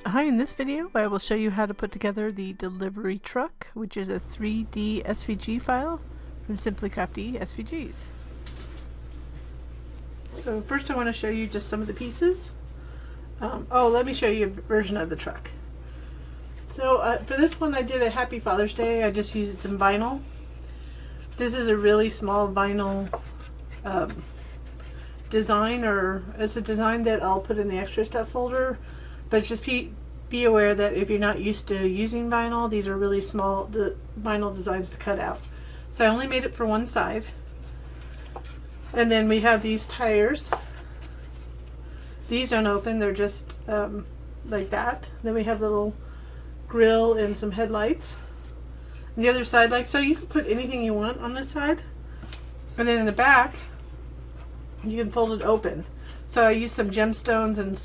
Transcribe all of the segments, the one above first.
Hi, in this video I will show you how to put together the delivery truck, which is a 3D SVG file from Simply Crafty SVGs. So first I want to show you just some of the pieces. Let me show you a version of the truck. So for this one I did a Happy Father's Day. I just used some vinyl. This is a really small vinyl design, or it's a design that I'll put in the extra stuff folder. But just be aware that if you're not used to using vinyl, these are really small vinyl designs to cut out. So I only made it for one side. And then we have these tires. These don't open, they're just like that. Then we have little grill and some headlights. And the other side, so you can put anything you want on this side. And then in the back, you can fold it open. So I used some gemstones and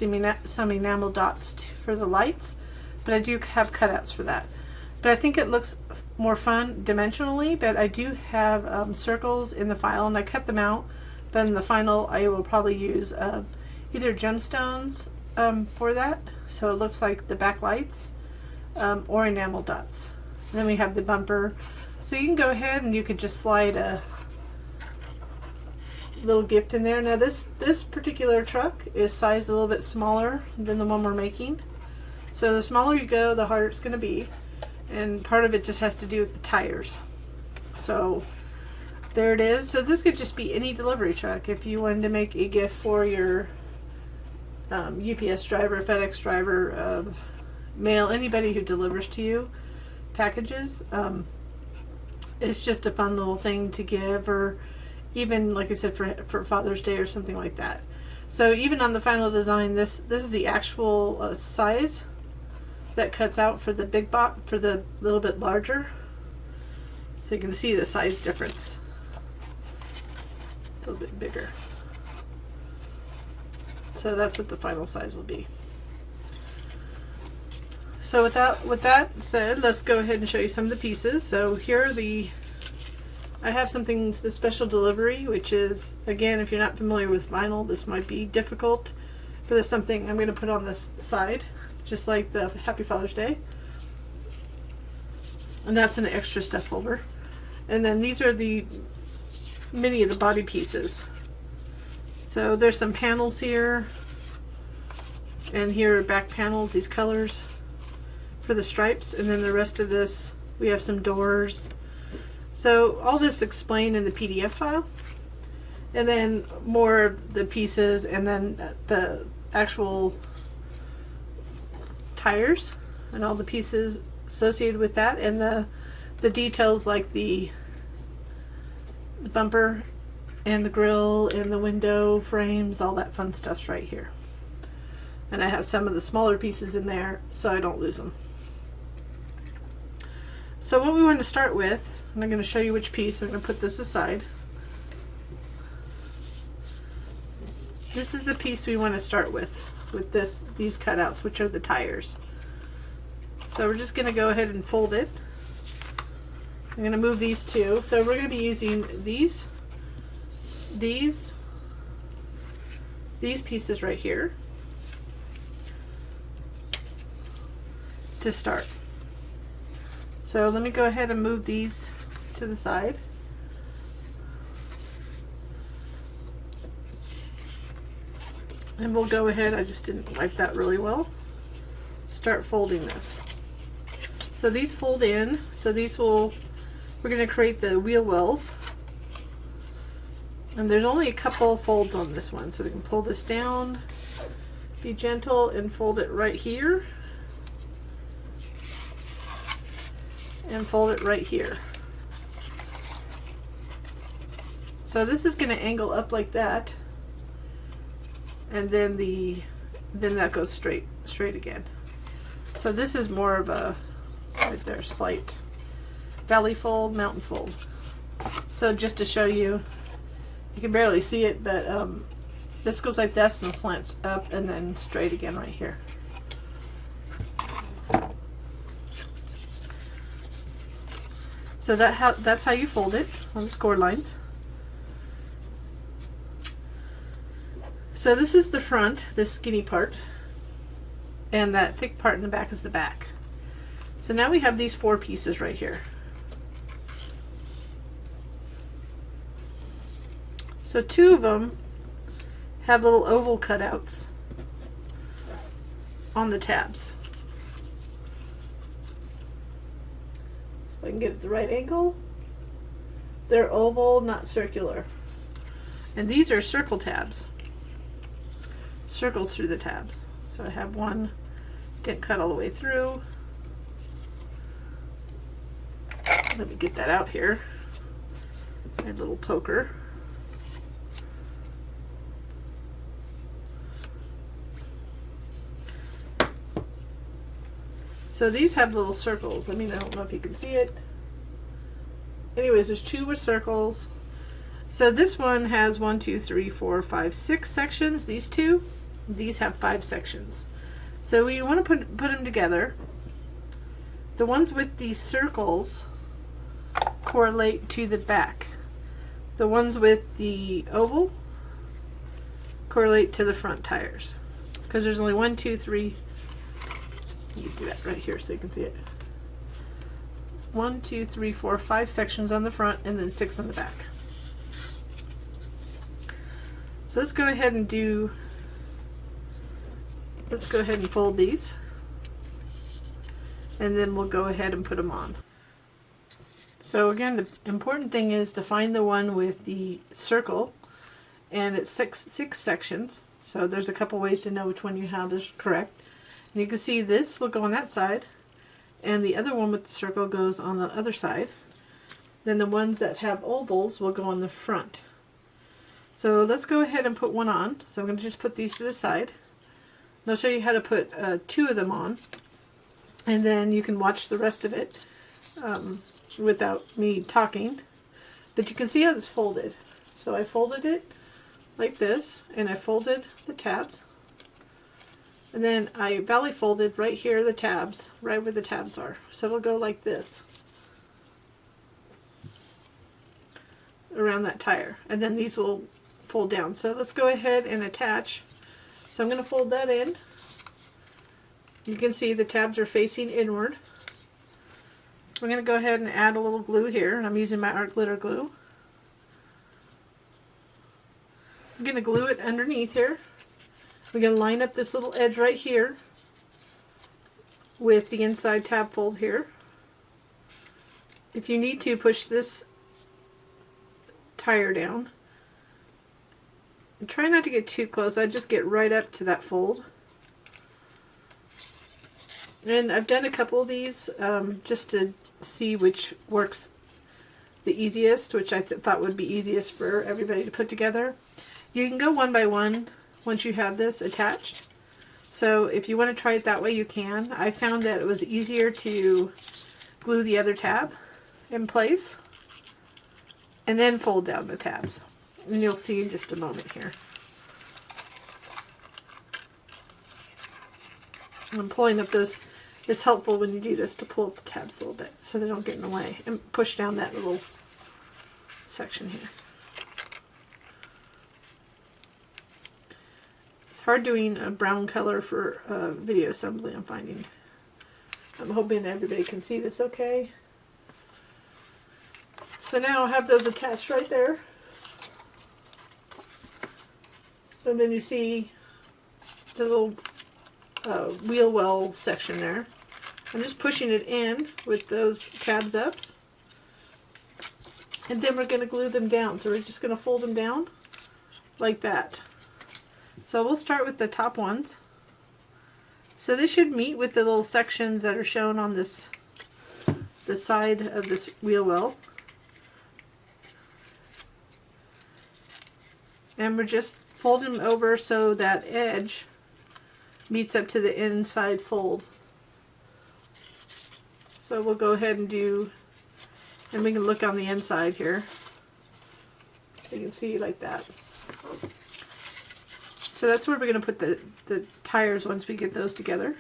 some enamel dots for the lights, but I do have cutouts for that. But I think it looks more fun dimensionally, but I do have circles in the file and I cut them out, but in the final I will probably use either gemstones for that, so it looks like the back lights, or enamel dots. And then we have the bumper, so you can go ahead and you could just slide a little gift in there. Now this particular truck is sized a little bit smaller than the one we're making, so the smaller you go the harder it's going to be, and part of it just has to do with the tires. So there it is. So this could just be any delivery truck. If you wanted to make a gift for your UPS driver, FedEx driver, mail, anybody who delivers to you packages, it's just a fun little thing to give, or even, like I said, for Father's Day or something like that. So even on the final design, this is the actual size that cuts out for the big box, for the little bit larger. So you can see the size difference. A little bit bigger. So that's what the final size will be. So with that said, let's go ahead and show you some of the pieces. So here are I have something, the special delivery, which is, again, if you're not familiar with vinyl, this might be difficult, but it's something I'm going to put on this side, just like the Happy Father's Day. And that's an extra stuff folder. And then these are many of the body pieces. So there's some panels here, and here are back panels, these colors for the stripes, and then the rest of this, we have some doors. So all this explained in the PDF file, and then more of the pieces, and then the actual tires and all the pieces associated with that, and the details like the bumper and the grill and the window frames, all that fun stuff's right here. And I have some of the smaller pieces in there so I don't lose them. So what we want to start with, and I'm going to show you which piece. I'm going to put this aside. This is the piece we want to start with these cutouts, which are the tires. So we're just going to go ahead and fold it. I'm going to move these two. So we're going to be using these pieces right here to start. So let me go ahead and move these to the side. And we'll go ahead, I just didn't wipe that really well, start folding this. So these fold in, so we're going to create the wheel wells. And there's only a couple folds on this one, so we can pull this down, be gentle, and fold it right here. And fold it right here. So this is going to angle up like that, and then that goes straight again. So this is more of a, right there, slight valley fold, mountain fold. So just to show you, you can barely see it, but this goes like this and slants up and then straight again right here. So that's how you fold it on the score lines. So this is the front, this skinny part. and that thick part in the back is the back. So now we have these 4 pieces right here. So 2 of them have little oval cutouts on the tabs. If I can get it the right angle. They're oval, not circular. And these are circle tabs. Circles through the tabs. So I have one, didn't cut all the way through. Let me get that out here. My little poker. So these have little circles. I mean, I don't know if you can see it. Anyways, there's 2 with circles. So this one has 1, 2, 3, 4, 5, 6 sections. These 2, these have 5 sections. So we want to put them together. The ones with these circles correlate to the back. The ones with the oval correlate to the front tires. Because there's only 1, 2, 3. You do that right here so you can see it. 1, 2, 3, 4, 5 sections on the front and then 6 on the back. So let's go ahead and fold these. And then we'll go ahead and put them on. So again, the important thing is to find the one with the circle, and it's six sections. So there's a couple ways to know which one you have is correct. And you can see this will go on that side, and the other one with the circle goes on the other side. Then the ones that have ovals will go on the front. So let's go ahead and put one on. So I'm going to just put these to the side. And I'll show you how to put 2 of them on, and then you can watch the rest of it without me talking. But you can see how it's folded. So I folded it like this, and I folded the tabs. And then I valley folded right here the tabs, right where the tabs are. So it'll go like this around that tire. And then these will fold down. So let's go ahead and attach. So I'm going to fold that in. You can see the tabs are facing inward. We're going to go ahead and add a little glue here. And I'm using my art glitter glue. I'm going to glue it underneath here. We're going to line up this little edge right here with the inside tab fold here. If you need to, push this tire down. And try not to get too close. I just get right up to that fold. And I've done a couple of these just to see which works the easiest, which I thought would be easiest for everybody to put together. You can go one by one once you have this attached. So if you want to try it that way, you can. I found that it was easier to glue the other tab in place and then fold down the tabs. And you'll see in just a moment here. I'm pulling up those. It's helpful when you do this to pull up the tabs a little bit so they don't get in the way, and push down that little section here. It's hard doing a brown color for video assembly, I'm finding. I'm hoping everybody can see this okay. So now I have those attached right there. And then you see the little wheel well section there. I'm just pushing it in with those tabs up. And then we're going to glue them down. So we're just going to fold them down like that. So we'll start with the top ones. So this should meet with the little sections that are shown on this, the side of this wheel well. And we're just folding them over so that edge meets up to the inside fold. So we'll go ahead and do, and we can look on the inside here. So you can see like that. So that's where we're going to put the tires once we get those together.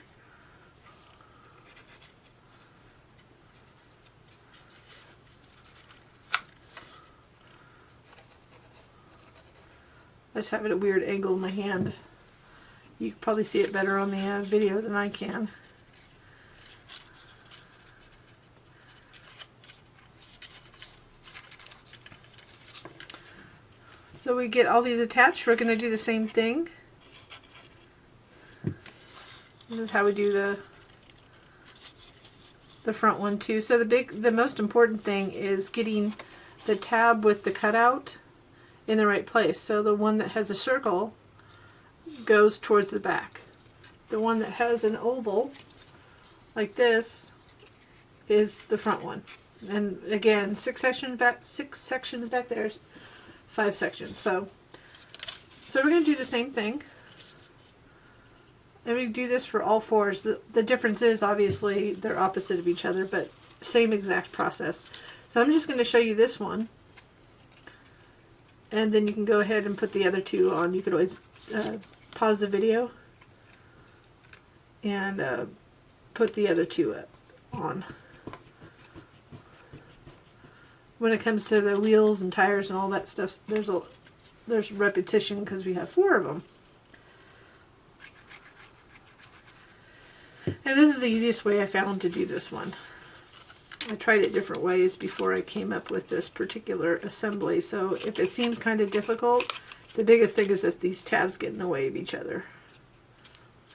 I just have it at a weird angle in my hand. You can probably see it better on the video than I can. So we get all these attached. We're going to do the same thing. This is how we do the front one too. So the most important thing is getting the tab with the cutout in the right place. So the one that has a circle goes towards the back. The one that has an oval like this is the front one. And again, 6 sections back there, 5 sections. So we're going to do the same thing. And we do this for all 4s. The difference is obviously they're opposite of each other, but same exact process. So I'm just going to show you this one. And then you can go ahead and put the other 2 on. You could always pause the video and put the other 2 on. When it comes to the wheels and tires and all that stuff, there's repetition because we have 4 of them. And this is the easiest way I found to do this one. I tried it different ways before I came up with this particular assembly. So if it seems kind of difficult, the biggest thing is that these tabs get in the way of each other.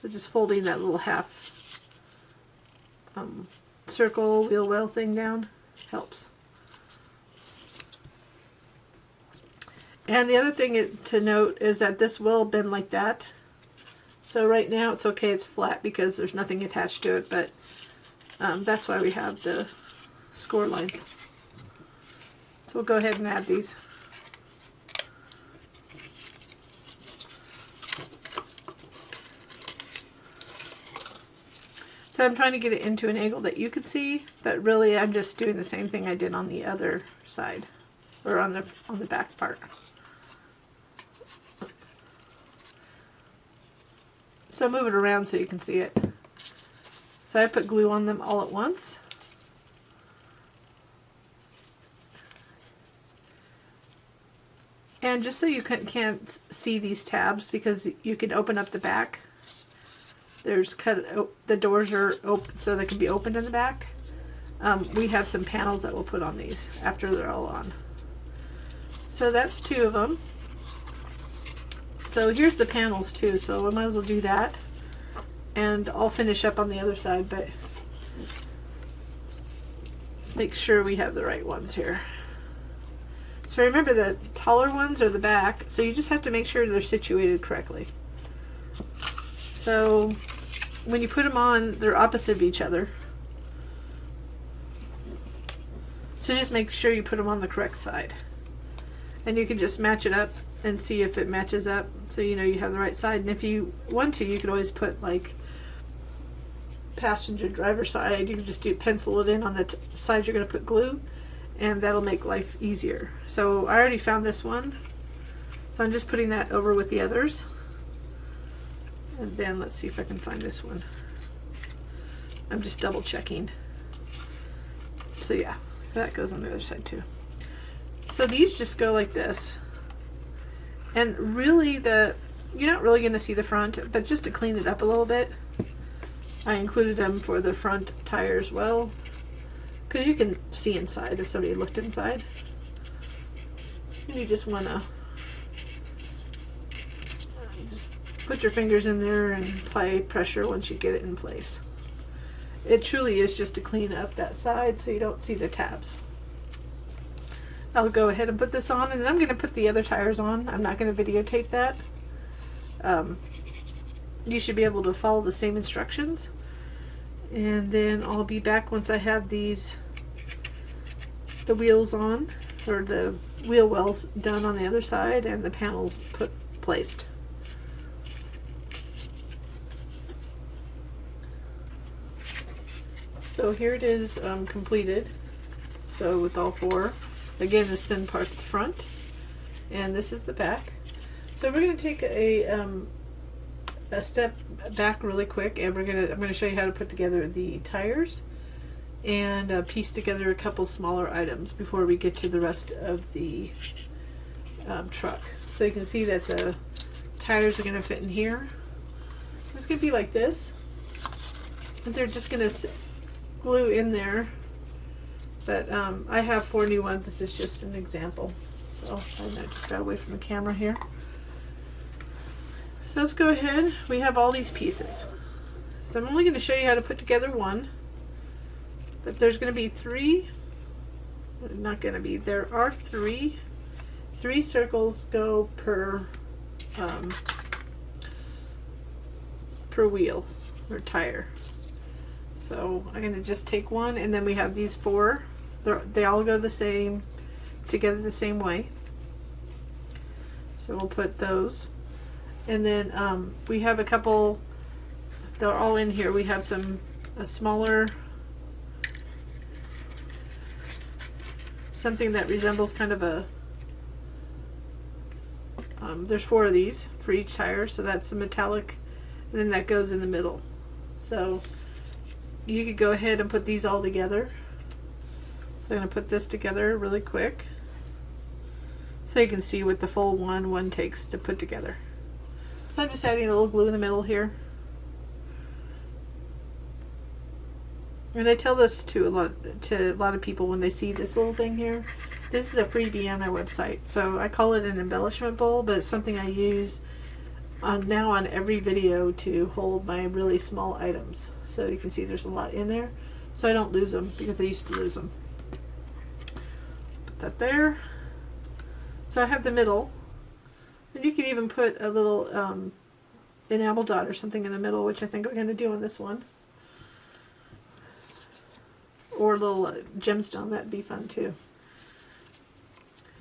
So just folding that little half circle wheel well thing down helps. And the other thing to note is that this will bend like that. So right now it's okay, it's flat because there's nothing attached to it, but that's why we have the score lines. So we'll go ahead and add these. So I'm trying to get it into an angle that you could see, but really I'm just doing the same thing I did on the other side, or on the back part. So move it around so you can see it. So I put glue on them all at once. And just so you can't see these tabs, because you can open up the back. The doors are open so they can be opened in the back. We have some panels that we'll put on these after they're all on. So that's 2 of them. So here's the panels too, so I might as well do that. And I'll finish up on the other side, but let's make sure we have the right ones here. So remember, the taller ones are the back, so you just have to make sure they're situated correctly. So when you put them on, they're opposite of each other. So just make sure you put them on the correct side. And you can just match it up and see if it matches up, so you know you have the right side. And if you want to, you could always put like passenger driver side. You can just pencil it in on the side you're going to put glue, and that'll make life easier. So I already found this one, so I'm just putting that over with the others. And then let's see if I can find this one. I'm just double checking. So yeah, that goes on the other side too. So these just go like this. And really you're not really going to see the front, but just to clean it up a little bit, I included them for the front tires well, because you can see inside if somebody looked inside. And you just want to just put your fingers in there and apply pressure once you get it in place. It truly is just to clean up that side so you don't see the tabs. I'll go ahead and put this on, and then I'm going to put the other tires on. I'm not going to videotape that. You should be able to follow the same instructions. And then I'll be back once I have the wheels on, or the wheel wells done on the other side, and the panels placed. So here it is completed. So with all 4. Again, this thin part's the front, and this is the back. So we're going to take a step back really quick, and I'm going to show you how to put together the tires and piece together a couple smaller items before we get to the rest of the truck. So you can see that the tires are going to fit in here. It's going to be like this. And they're just going to glue in there. But I have 4 new ones. This is just an example. So I just got away from the camera here. So let's go ahead. We have all these pieces. So I'm only going to show you how to put together one. But there's going to be 3. Not going to be. There are 3. 3 circles go per wheel or tire. So I'm going to just take one, and then we have these 4. They all go the same, together the same way. So we'll put those. And then we have a couple, they're all in here. We have a smaller, something that resembles kind of a, there's 4 of these for each tire, so that's a metallic, and then that goes in the middle. So you could go ahead and put these all together. So I'm going to put this together really quick so you can see what the full one takes to put together. So I'm just adding a little glue in the middle here. And I tell this to a lot of people when they see this little thing here. This is a freebie on my website. So I call it an embellishment bowl, but it's something I use now on every video to hold my really small items. So you can see there's a lot in there. So I don't lose them, because I used to lose them. Put that there. So I have the middle. And you can even put a little enamel dot or something in the middle, which I think we're going to do on this one. Or a little gemstone, that'd be fun too.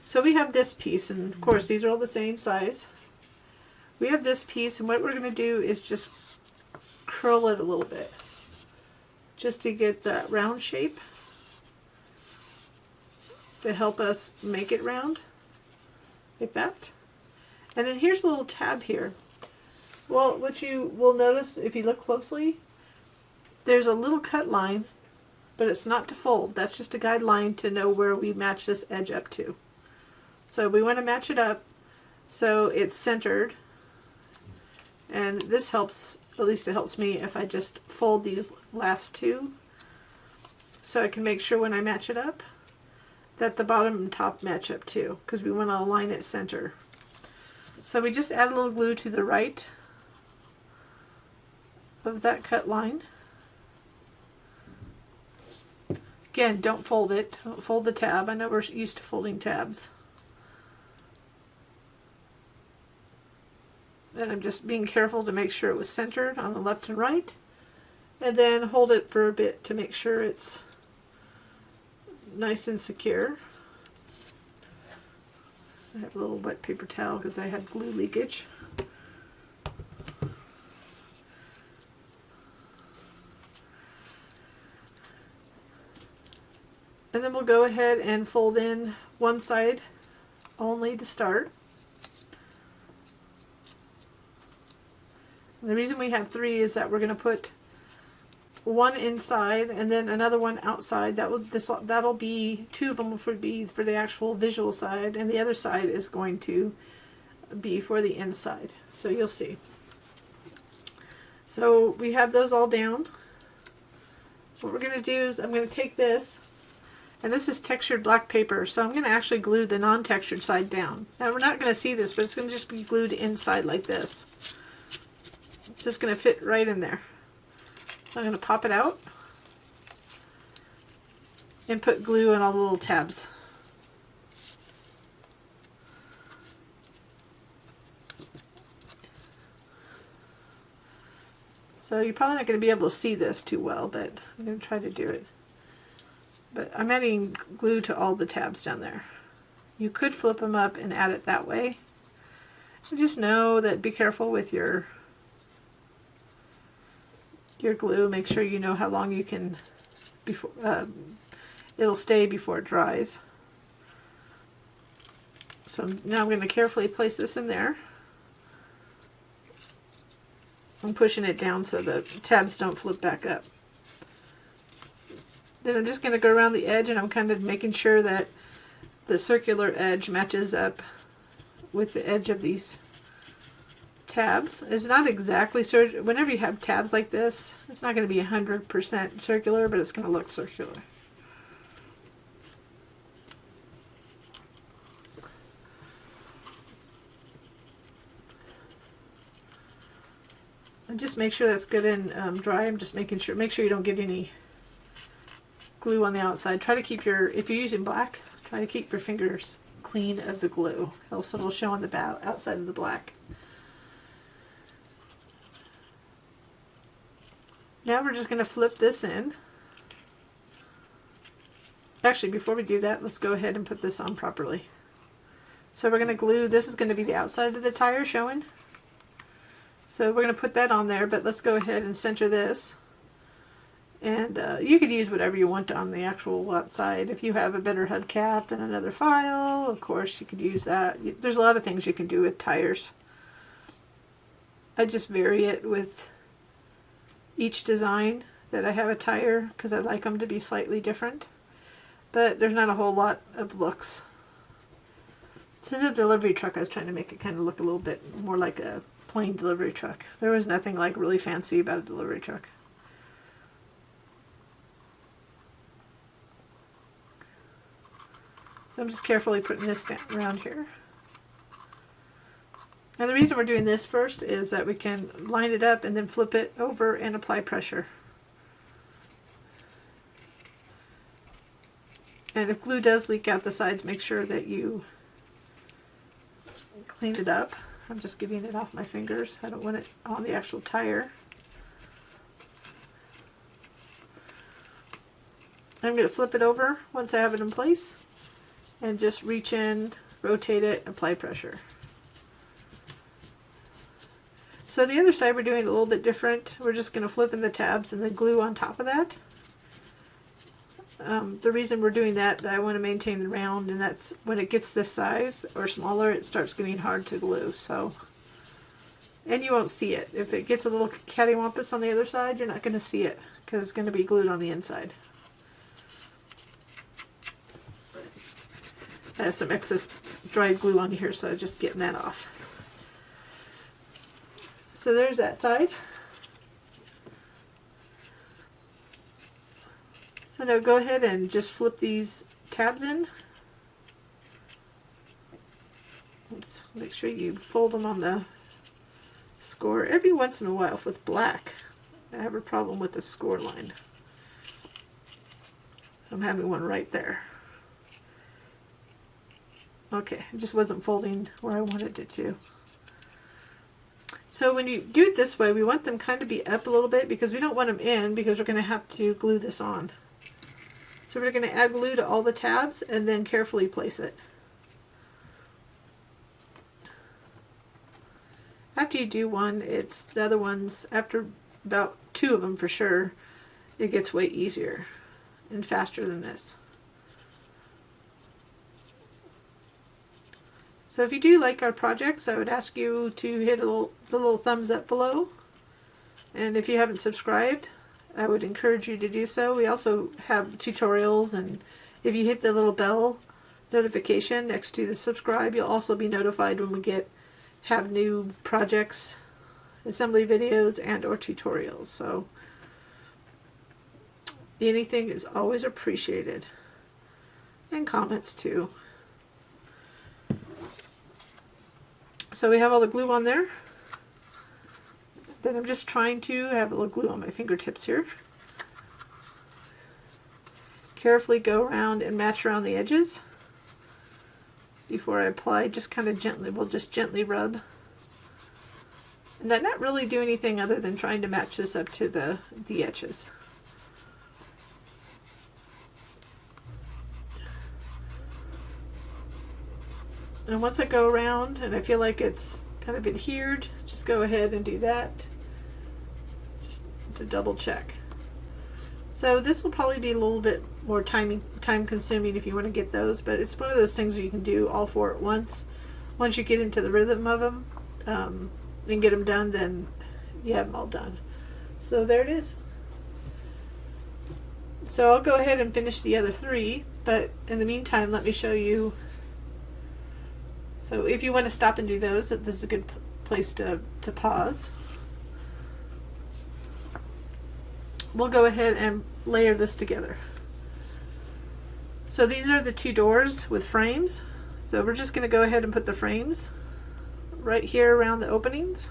So we have this piece, and of course these are all the same size. We have this piece, and what we're going to do is just curl it a little bit, just to get that round shape, to help us make it round, like that. And then here's a little tab here. Well, what you will notice if you look closely, there's a little cut line, but it's not to fold. That's just a guideline to know where we match this edge up to. So we want to match it up so it's centered. And this helps, at least it helps me, if I just fold these last 2, so I can make sure when I match it up that the bottom and top match up too, because we want to align it center. So we just add a little glue to the right of that cut line. Again, don't fold it. Don't fold the tab. I know we're used to folding tabs. And I'm just being careful to make sure it was centered on the left and right. And then hold it for a bit to make sure it's nice and secure. I have a little wet paper towel because I had glue leakage. And then we'll go ahead and fold in one side only to start. And the reason we have 3 is that we're going to put one inside and then another one outside. That'll be 2 of them would be for the actual visual side, and the other side is going to be for the inside. So you'll see. So we have those all down. What we're going to do is I'm going to take this, and this is textured black paper, so I'm going to actually glue the non-textured side down. Now we're not going to see this, but it's going to just be glued inside like this. It's just going to fit right in there. So I'm going to pop it out and put glue in all the little tabs. So you're probably not going to be able to see this too well, but I'm going to try to do it. But I'm adding glue to all the tabs down there. You could flip them up and add it that way. And just know that be careful with your glue. Make sure you know how long you can, before it'll stay before it dries. So now I'm going to carefully place this in there. I'm pushing it down so the tabs don't flip back up. Then I'm just going to go around the edge, and I'm kind of making sure that the circular edge matches up with the edge of these tabs. It's not exactly circular. Whenever you have tabs like this, it's not going to be 100% circular, but it's going to look circular. And just make sure that's good and dry. I'm just making sure, make sure you don't get any glue on the outside. Try to keep your, if you're using black, try to keep your fingers clean of the glue, else it'll show on the outside of the black. Now we're just going to flip this in. Actually, before we do that, let's go ahead and put this on properly. So we're going to glue, this is going to be the outside of the tire showing. So we're going to put that on there, but let's go ahead and center this. And you could use whatever you want on the actual outside. If you have a better hubcap and another file, of course you could use that. There's a lot of things you can do with tires. I just vary it with each design that I have a tire because I like them to be slightly different. But there's not a whole lot of looks. This is a delivery truck. I was trying to make it kind of look a little bit more like a plain delivery truck. There was nothing like really fancy about a delivery truck. So I'm just carefully putting this down around here. And the reason we're doing this first is that we can line it up and then flip it over and apply pressure. And if glue does leak out the sides, make sure that you clean it up. I'm just getting it off my fingers. I don't want it on the actual tire. I'm going to flip it over once I have it in place and just reach in, rotate it, apply pressure. So the other side we're doing it a little bit different. We're just going to flip in the tabs and then glue on top of that. The reason we're doing that, I want to maintain the round, and that's when it gets this size or smaller, it starts getting hard to glue. So, and you won't see it. If it gets a little cattywampus on the other side, you're not going to see it because it's going to be glued on the inside. I have some excess dried glue on here, so I'm just getting that off. So there's that side. So now go ahead and just flip these tabs in. Let's make sure you fold them on the score. Every once in a while with black, I have a problem with the score line. So I'm having one right there. Okay, it just wasn't folding where I wanted it to. So when you do it this way, we want them kind of be up a little bit because we don't want them in because we're going to have to glue this on. So we're going to add glue to all the tabs and then carefully place it. After you do one, it's the other ones, after about 2 of them for sure, it gets way easier and faster than this. So if you do like our projects, I would ask you to hit the little thumbs up below. And if you haven't subscribed, I would encourage you to do so. We also have tutorials, and if you hit the little bell notification next to the subscribe, you'll also be notified when we have new projects, assembly videos, and or tutorials. So anything is always appreciated, and comments too. So we have all the glue on there. Then I'm just trying to have a little glue on my fingertips here. Carefully go around and match around the edges before I apply. Just kind of gently, we'll just gently rub. And I'm not really do anything other than trying to match this up to the edges. And once I go around and I feel like it's kind of adhered, just go ahead and do that just to double check. So this will probably be a little bit more time consuming if you want to get those, but it's one of those things where you can do all 4 at once. Once you get into the rhythm of them and get them done, then you have them all done. So there it is. So I'll go ahead and finish the other 3, but in the meantime, let me show you. So if you want to stop and do those, this is a good place to pause. We'll go ahead and layer this together. So these are the two doors with frames. So we're just going to go ahead and put the frames right here around the openings.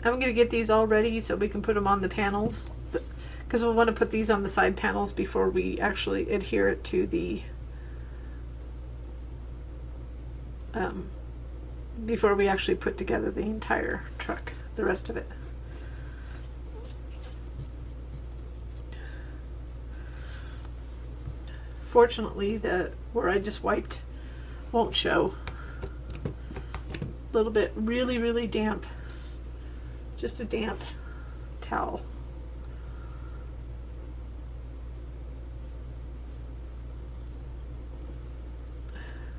I'm going to get these all ready so we can put them on the panels, because we'll want to put these on the side panels before we actually adhere it to the before we actually put together the entire truck, the rest of it. Fortunately, the where I just wiped won't show. A little bit really damp. Just a damp towel.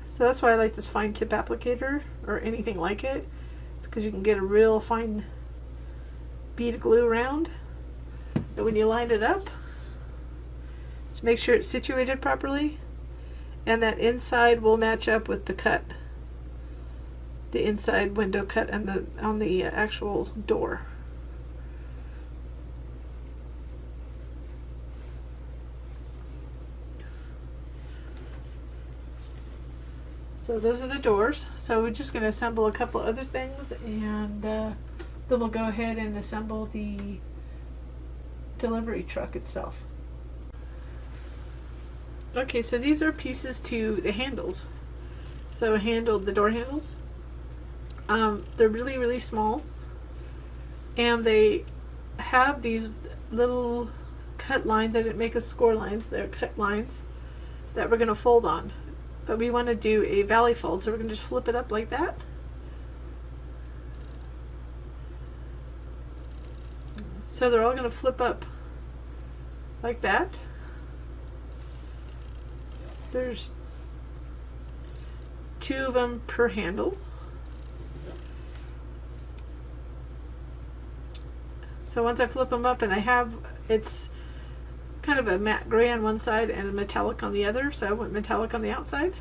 So that's why I like this fine tip applicator or anything like it. It's because you can get a real fine bead of glue around. And when you line it up, just make sure it's situated properly, and that inside will match up with the cut, the inside window cut and on the actual door. So those are the doors. So we're just going to assemble a couple other things, and then we'll go ahead and assemble the delivery truck itself. Okay, so these are pieces to the handles. So the door handles. They're really small, and they have these little cut lines. I didn't make a score lines, they're cut lines that we're going to fold on. But we want to do a valley fold, so we're going to just flip it up like that. So they're all going to flip up like that. There's 2 of them per handle. So once I flip them up, and it's kind of a matte gray on one side and a metallic on the other, so I went metallic on the outside.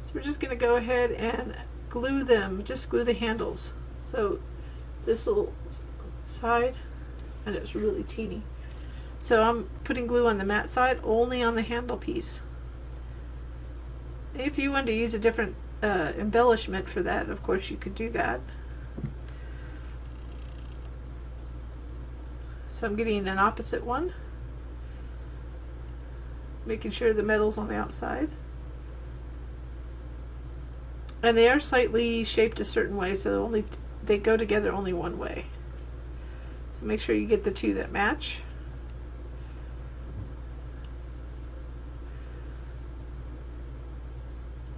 So we're just going to go ahead and glue them, just glue the handles. So this little side, and it's really teeny. So I'm putting glue on the matte side, only on the handle piece. If you wanted to use a different embellishment for that, of course you could do that. So I'm getting an opposite one, making sure the metal's on the outside. And they are slightly shaped a certain way, so they go together only one way. So make sure you get the 2 that match.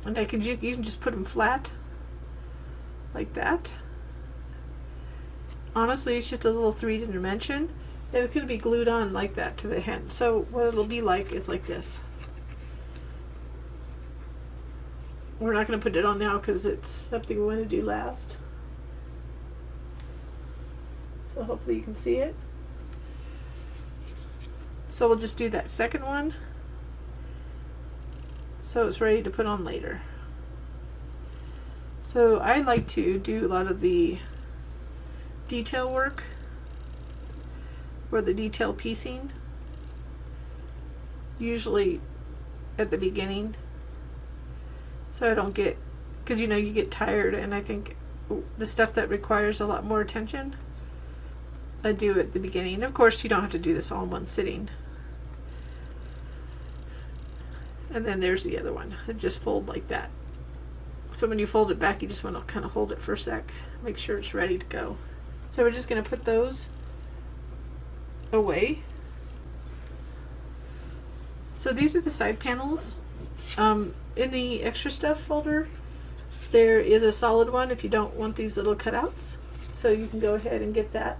And you can just put them flat like that. Honestly, it's just a little 3D dimension. It's going to be glued on like that to the hand. So what it'll be like is like this. We're not going to put it on now because it's something we want to do last. So hopefully you can see it. So we'll just do that second one, so it's ready to put on later. So I like to do a lot of the detail work, or the detail piecing, usually at the beginning, so I don't get, because you know you get tired, and I think the stuff that requires a lot more attention I do at the beginning. Of course you don't have to do this all in one sitting. And then there's the other one. It just fold like that. So when you fold it back, you just want to kind of hold it for a sec, make sure it's ready to go. So we're just going to put those away. So these are the side panels. In the extra stuff folder, there is a solid one if you don't want these little cutouts. So you can go ahead and get that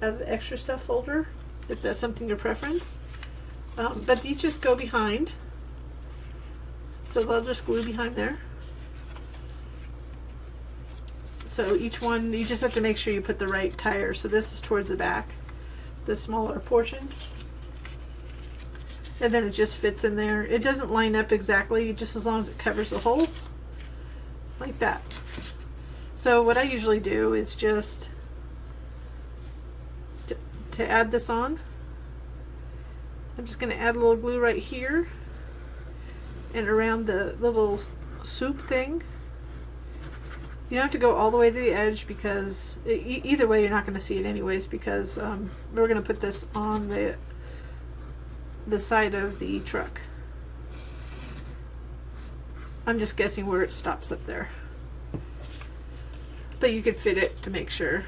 out of the extra stuff folder if that's something your preference. But these just go behind. So they'll just glue behind there. So each one, you just have to make sure you put the right tire. So this is towards the back, the smaller portion. And then it just fits in there. It doesn't line up exactly, just as long as it covers the hole. Like that. So what I usually do is just to add this on, I'm just going to add a little glue right here and around the little soup thing. You don't have to go all the way to the edge because either way you're not going to see it anyways, because we're going to put this on the side of the truck. I'm just guessing where it stops up there, but you could fit it to make sure.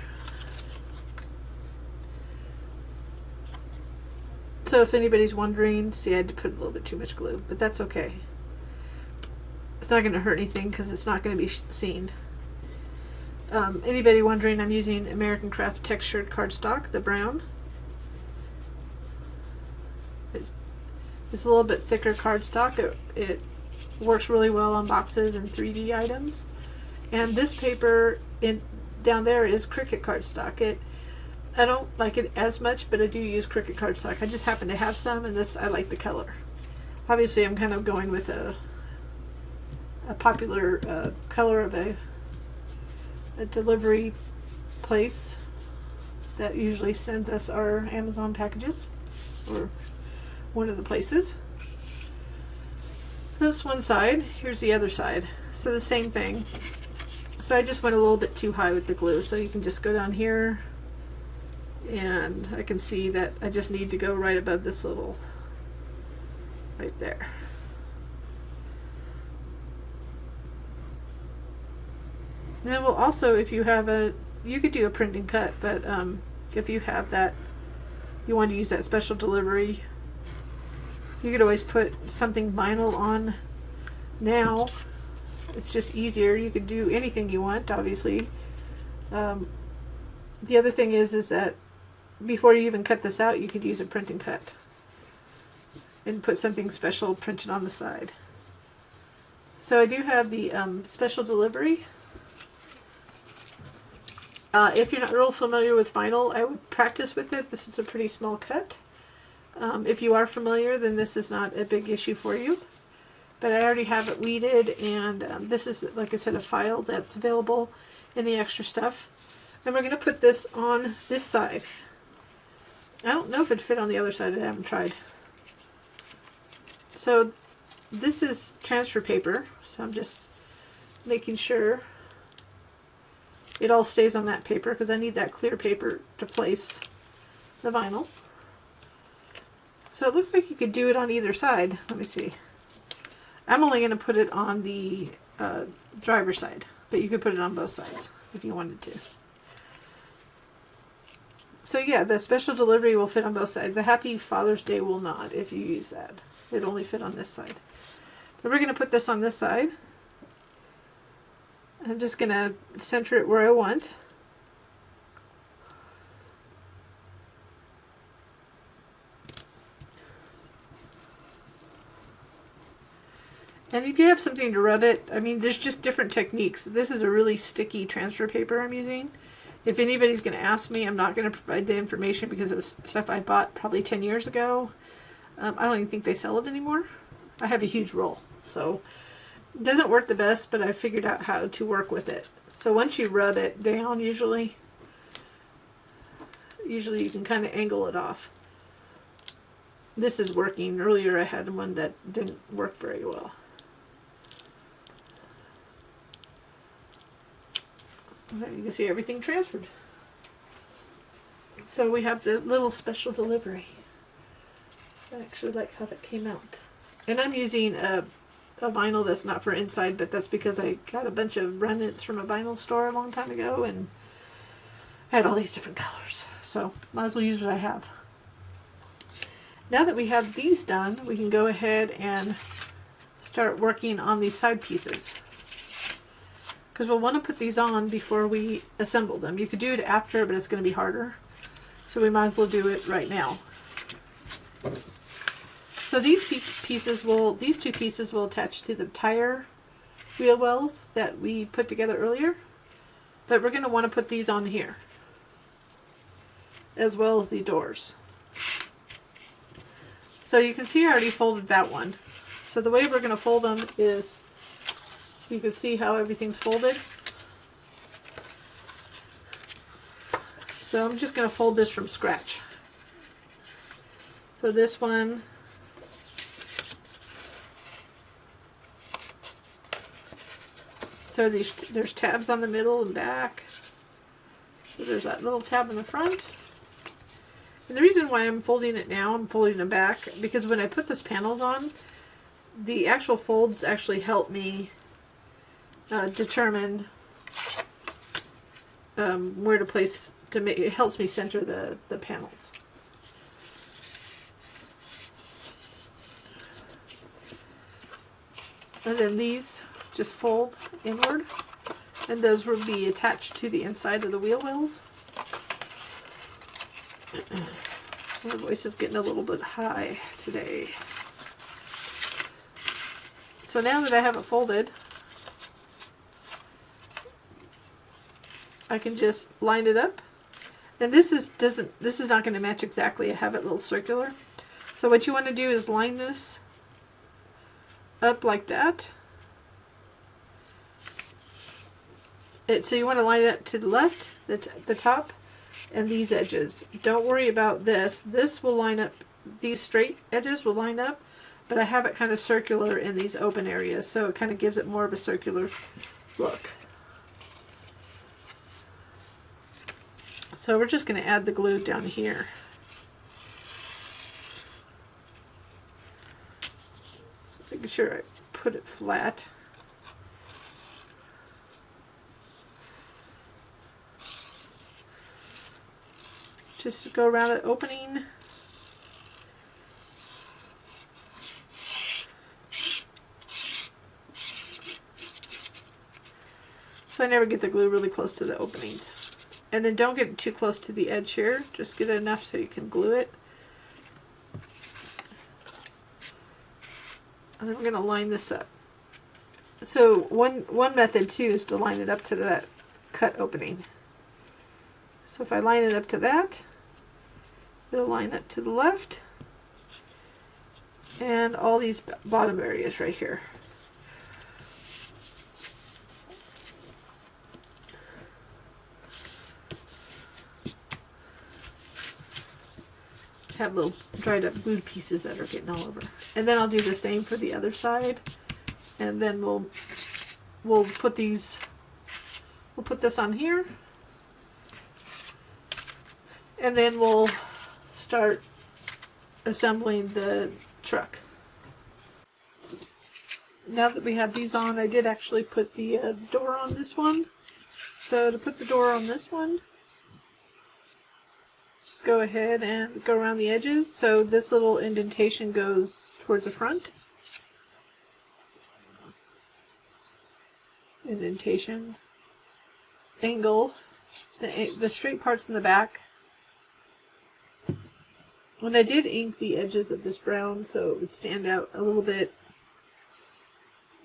So if anybody's wondering, see, I had to put a little bit too much glue, but that's okay. It's not going to hurt anything because it's not going to be seen. Anybody wondering, I'm using American Craft textured cardstock, the brown. It's a little bit thicker cardstock. It works really well on boxes and 3D items. And this paper down there is Cricut cardstock. I don't like it as much, but I do use Cricut cardstock. I just happen to have some, and this, I like the color. Obviously, I'm kind of going with a popular color of a delivery place that usually sends us our Amazon packages, or one of the places. So that's one side. Here's the other side. So the same thing. So I just went a little bit too high with the glue, so you can just go down here, and I can see that I just need to go right above this little, right there. And then we'll also, if you have you could do a print and cut, but if you have that, you want to use that special delivery, you could always put something vinyl on now. It's just easier. You could do anything you want, obviously. The other thing is that before you even cut this out, you could use a print and cut and put something special printed on the side. So I do have the special delivery. If you're not real familiar with vinyl, I would practice with it. This is a pretty small cut. If you are familiar, then this is not a big issue for you. But I already have it weeded, and this is, like I said, a file that's available in the extra stuff. And we're going to put this on this side. I don't know if it'd fit on the other side. I haven't tried. So this is transfer paper, so I'm just making sure it all stays on that paper because I need that clear paper to place the vinyl. So it looks like you could do it on either side. Let me see. I'm only going to put it on the driver's side, but you could put it on both sides if you wanted to. So yeah, the special delivery will fit on both sides. The Happy Father's Day will not if you use that. It'll only fit on this side. But we're going to put this on this side. I'm just going to center it where I want. And if you have something to rub it, I mean, there's just different techniques. This is a really sticky transfer paper I'm using. If anybody's going to ask me, I'm not going to provide the information because it was stuff I bought probably 10 years ago. I don't even think they sell it anymore. I have a huge roll, so it doesn't work the best, but I figured out how to work with it. So once you rub it down, usually you can kind of angle it off. This is working. Earlier I had one that didn't work very well. There you can see everything transferred. So we have the little special delivery. I actually like how that came out. And I'm using a vinyl that's not for inside, but that's because I got a bunch of remnants from a vinyl store a long time ago, and I had all these different colors. So might as well use what I have. Now that we have these done, we can go ahead and start working on these side pieces. Because we'll want to put these on before we assemble them. You could do it after, but it's going to be harder. So we might as well do it right now. So these two pieces will attach to the tire wheel wells that we put together earlier. But we're going to want to put these on here, as well as the doors. So you can see I already folded that one. So the way we're going to fold them is, you can see how everything's folded. So I'm just going to fold this from scratch. So this one, so there's tabs on the middle and back. So there's that little tab in the front. And the reason why I'm folding it now, I'm folding it back, because when I put those panels on, the actual folds actually help me determine where to place, it helps me center the panels. And then these just fold inward, and those will be attached to the inside of the wheel wells. My voice is getting a little bit high today. So now that I have it folded, I can just line it up. And this is not going to match exactly. I have it a little circular. So what you want to do is line this up like that. So you want to line it up to the left, the top, and these edges. Don't worry about this. This will line up, these straight edges will line up, but I have it kind of circular in these open areas, so it kind of gives it more of a circular look. So we're just going to add the glue down here. So making sure I put it flat. Just to go around the opening. So I never get the glue really close to the openings. And then don't get too close to the edge here. Just get it enough so you can glue it. And then we're going to line this up. So one method too is to line it up to that cut opening. So if I line it up to that, it'll line up to the left, and all these bottom areas right here. Have little dried up glued pieces that are getting all over. And then I'll do the same for the other side, and then we'll put this on here, and then we'll start assembling the truck. Now that we have these on, I did actually put the door on this one. So to put the door on this one, just go ahead and go around the edges. So this little indentation goes towards the front. Indentation. Angle. The straight parts in the back. When I did ink the edges of this brown so it would stand out a little bit,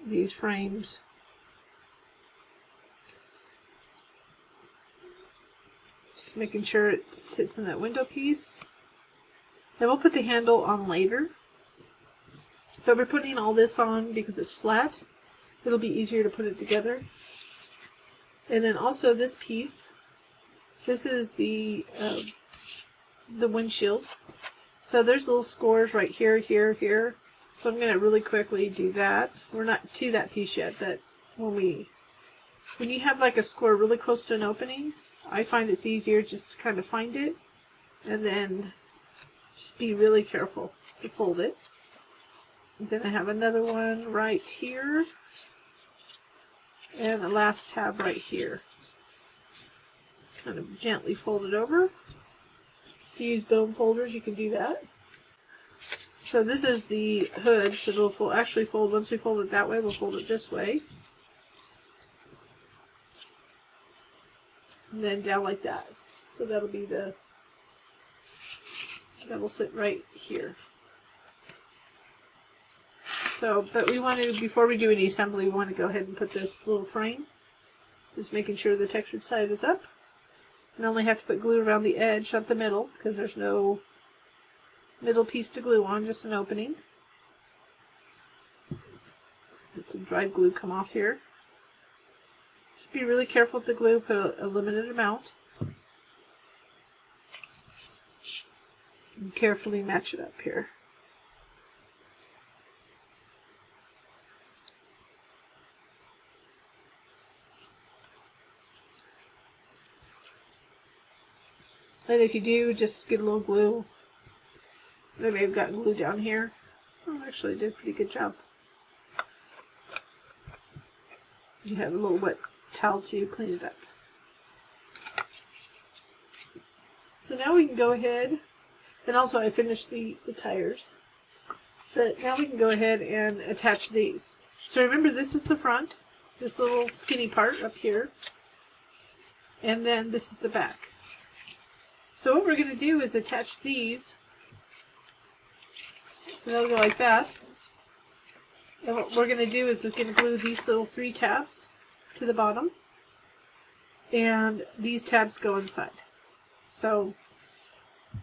these frames. Just making sure it sits in that window piece. And we'll put the handle on later. But we're putting all this on because it's flat. It'll be easier to put it together. And then also this piece, this is the windshield. So there's little scores right here, here, here. So I'm going to really quickly do that. We're not to that piece yet, but when you have like a score really close to an opening, I find it's easier just to kind of find it and then just be really careful to fold it. And then I have another one right here and the last tab right here. Kind of gently fold it over. If you use bone folders, you can do that. So this is the hood, so it'll actually fold, once we fold it that way, we'll fold it this way. And then down like that. So that'll be that'll sit right here. So, but we want to, before we do any assembly, we want to go ahead and put this little frame. Just making sure the textured side is up. And only have to put glue around the edge, not the middle, because there's no middle piece to glue on, just an opening. Let some dried glue come off here. Just be really careful with the glue, put a limited amount. carefully match it up here. And if you do, just get a little glue. Maybe I've got glue down here. Oh, actually, I did a pretty good job. You have a little wet towel to clean it up. So now we can go ahead, and also I finished the tires. But now we can go ahead and attach these. So remember, this is the front, this little skinny part up here, and then this is the back. So what we're going to do is attach these. So they'll go like that. And what we're going to do is we're going to glue these little 3 tabs to the bottom. And these tabs go inside. So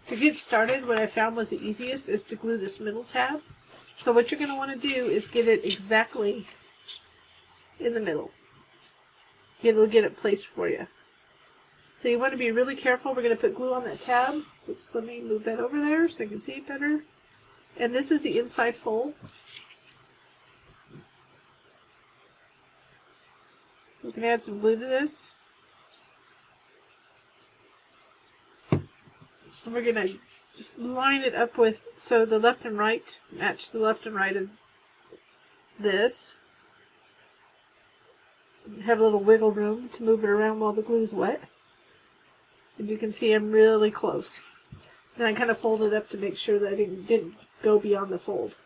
to get started, what I found was the easiest is to glue this middle tab. So what you're going to want to do is get it exactly in the middle. It'll get it placed for you. So you want to be really careful. We're going to put glue on that tab. Oops, let me move that over there so I can see it better. And this is the inside fold. So we can add some glue to this. And we're going to just line it up with, so the left and right match the left and right of this. Have a little wiggle room to move it around while the glue's wet. And you can see I'm really close. Then I kind of fold it up to make sure that I didn't go beyond the fold.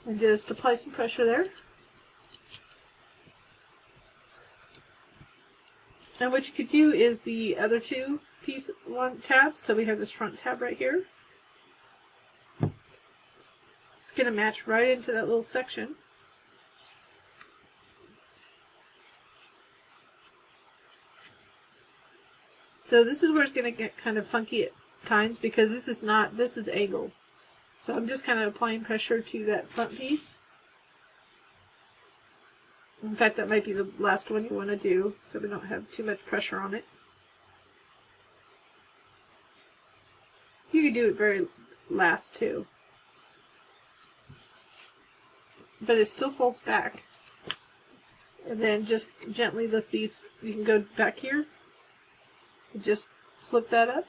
And just apply some pressure there. And what you could do is the other 2 tabs. So we have this front tab right here. It's going to match right into that little section. So this is where it's going to get kind of funky at times because this is angled. So I'm just kind of applying pressure to that front piece. In fact, that might be the last one you want to do so we don't have too much pressure on it. You could do it very last too. But it still folds back. And then just gently lift these. You can go back here. Just flip that up,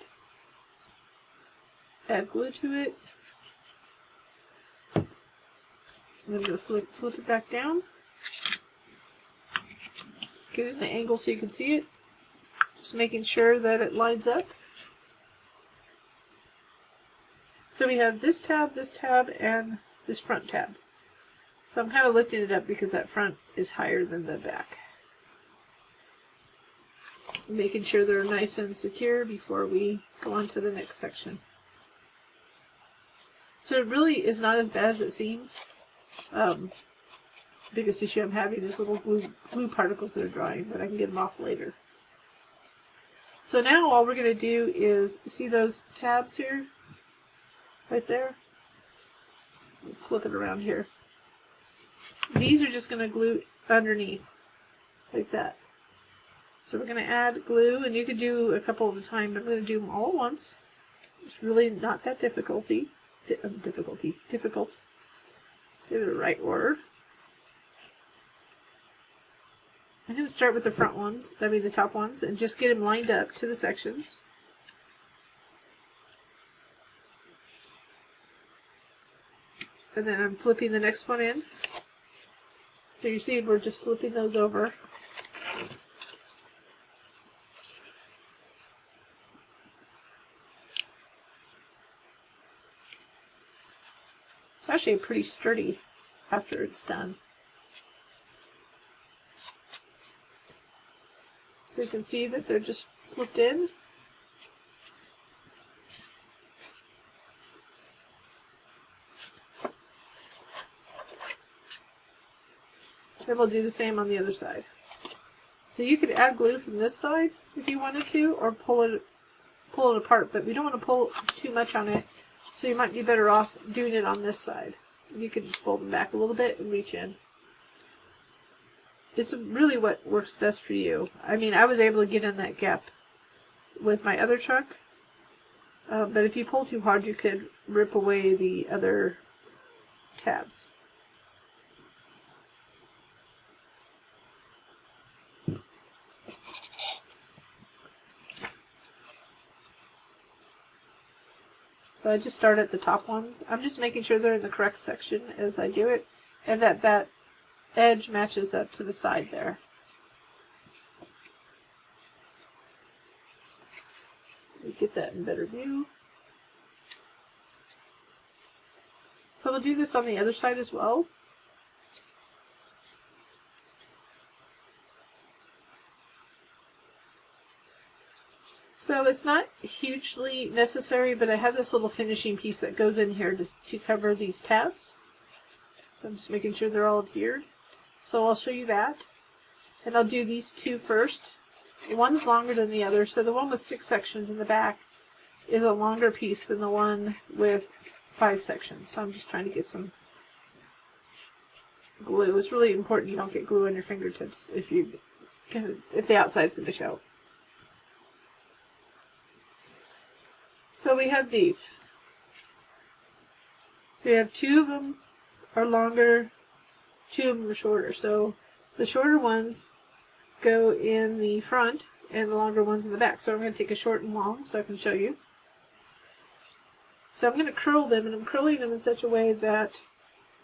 add glue to it, and then I'm going to flip it back down, get it in an angle so you can see it, just making sure that it lines up. So we have this tab, and this front tab. So I'm kind of lifting it up because that front is higher than the back. Making sure they're nice and secure before we go on to the next section. So it really is not as bad as it seems. Biggest issue I'm having is little glue particles that are drying, but I can get them off later. So now all we're going to do is, see those tabs here? Right there? Let's flip it around here. These are just going to glue underneath, like that. So we're going to add glue, and you could do a couple at a time, but I'm going to do them all at once. It's really not that difficult. Say the right word. I'm going to start with the front ones, the top ones, and just get them lined up to the sections. And then I'm flipping the next one in. So you see we're just flipping those over. It's actually pretty sturdy after it's done. So you can see that they're just flipped in. Then we'll do the same on the other side. So you could add glue from this side if you wanted to, or pull it apart, but we don't want to pull too much on it, so you might be better off doing it on this side. You can just fold them back a little bit and reach in. it's really what works best for you. I mean, I was able to get in that gap with my other truck, but if you pull too hard, you could rip away the other tabs. So I just start at the top ones. I'm just making sure they're in the correct section as I do it, and that edge matches up to the side there. Let me get that in better view. So we'll do this on the other side as well. So it's not hugely necessary, but I have this little finishing piece that goes in here to cover these tabs. So I'm just making sure they're all adhered. So I'll show you that. And I'll do these two first. One's longer than the other, so the one with 6 sections in the back is a longer piece than the one with 5 sections. So I'm just trying to get some glue. It's really important you don't get glue on your fingertips if the outside's going to show. So we have these. So we have 2 of them are longer, 2 of them are shorter. So the shorter ones go in the front and the longer ones in the back. So I'm going to take a short and long so I can show you. So I'm going to curl them, and I'm curling them in such a way that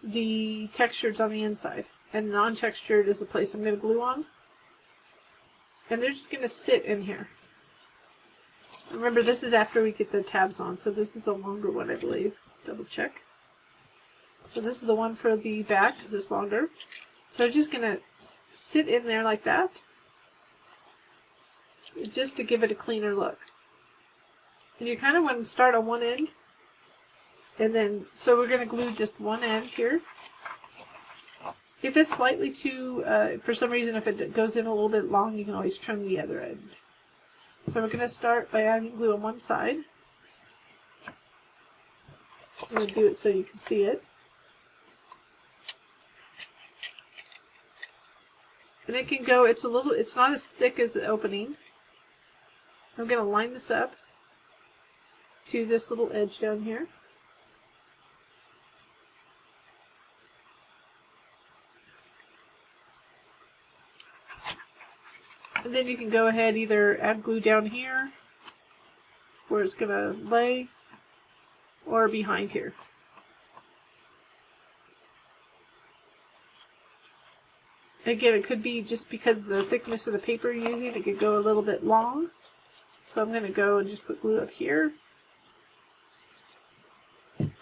the textured's on the inside and non-textured is the place I'm going to glue on. And they're just going to sit in here. Remember, this is after we get the tabs on, so this is a longer one, I believe. Double check. So this is the one for the back, because it's longer. So I'm just going to sit in there like that, just to give it a cleaner look. And you kind of want to start on one end, and then, so we're going to glue just one end here. If it's slightly too, for some reason, if it goes in a little bit long, you can always trim the other end. So we're going to start by adding glue on one side. I'm going to do it so you can see it. And it can go, it's not as thick as the opening. I'm going to line this up to this little edge down here. And then you can go ahead, either add glue down here, where it's going to lay, or behind here. Again, it could be just because of the thickness of the paper you're using, it could go a little bit long. So I'm going to go and just put glue up here. And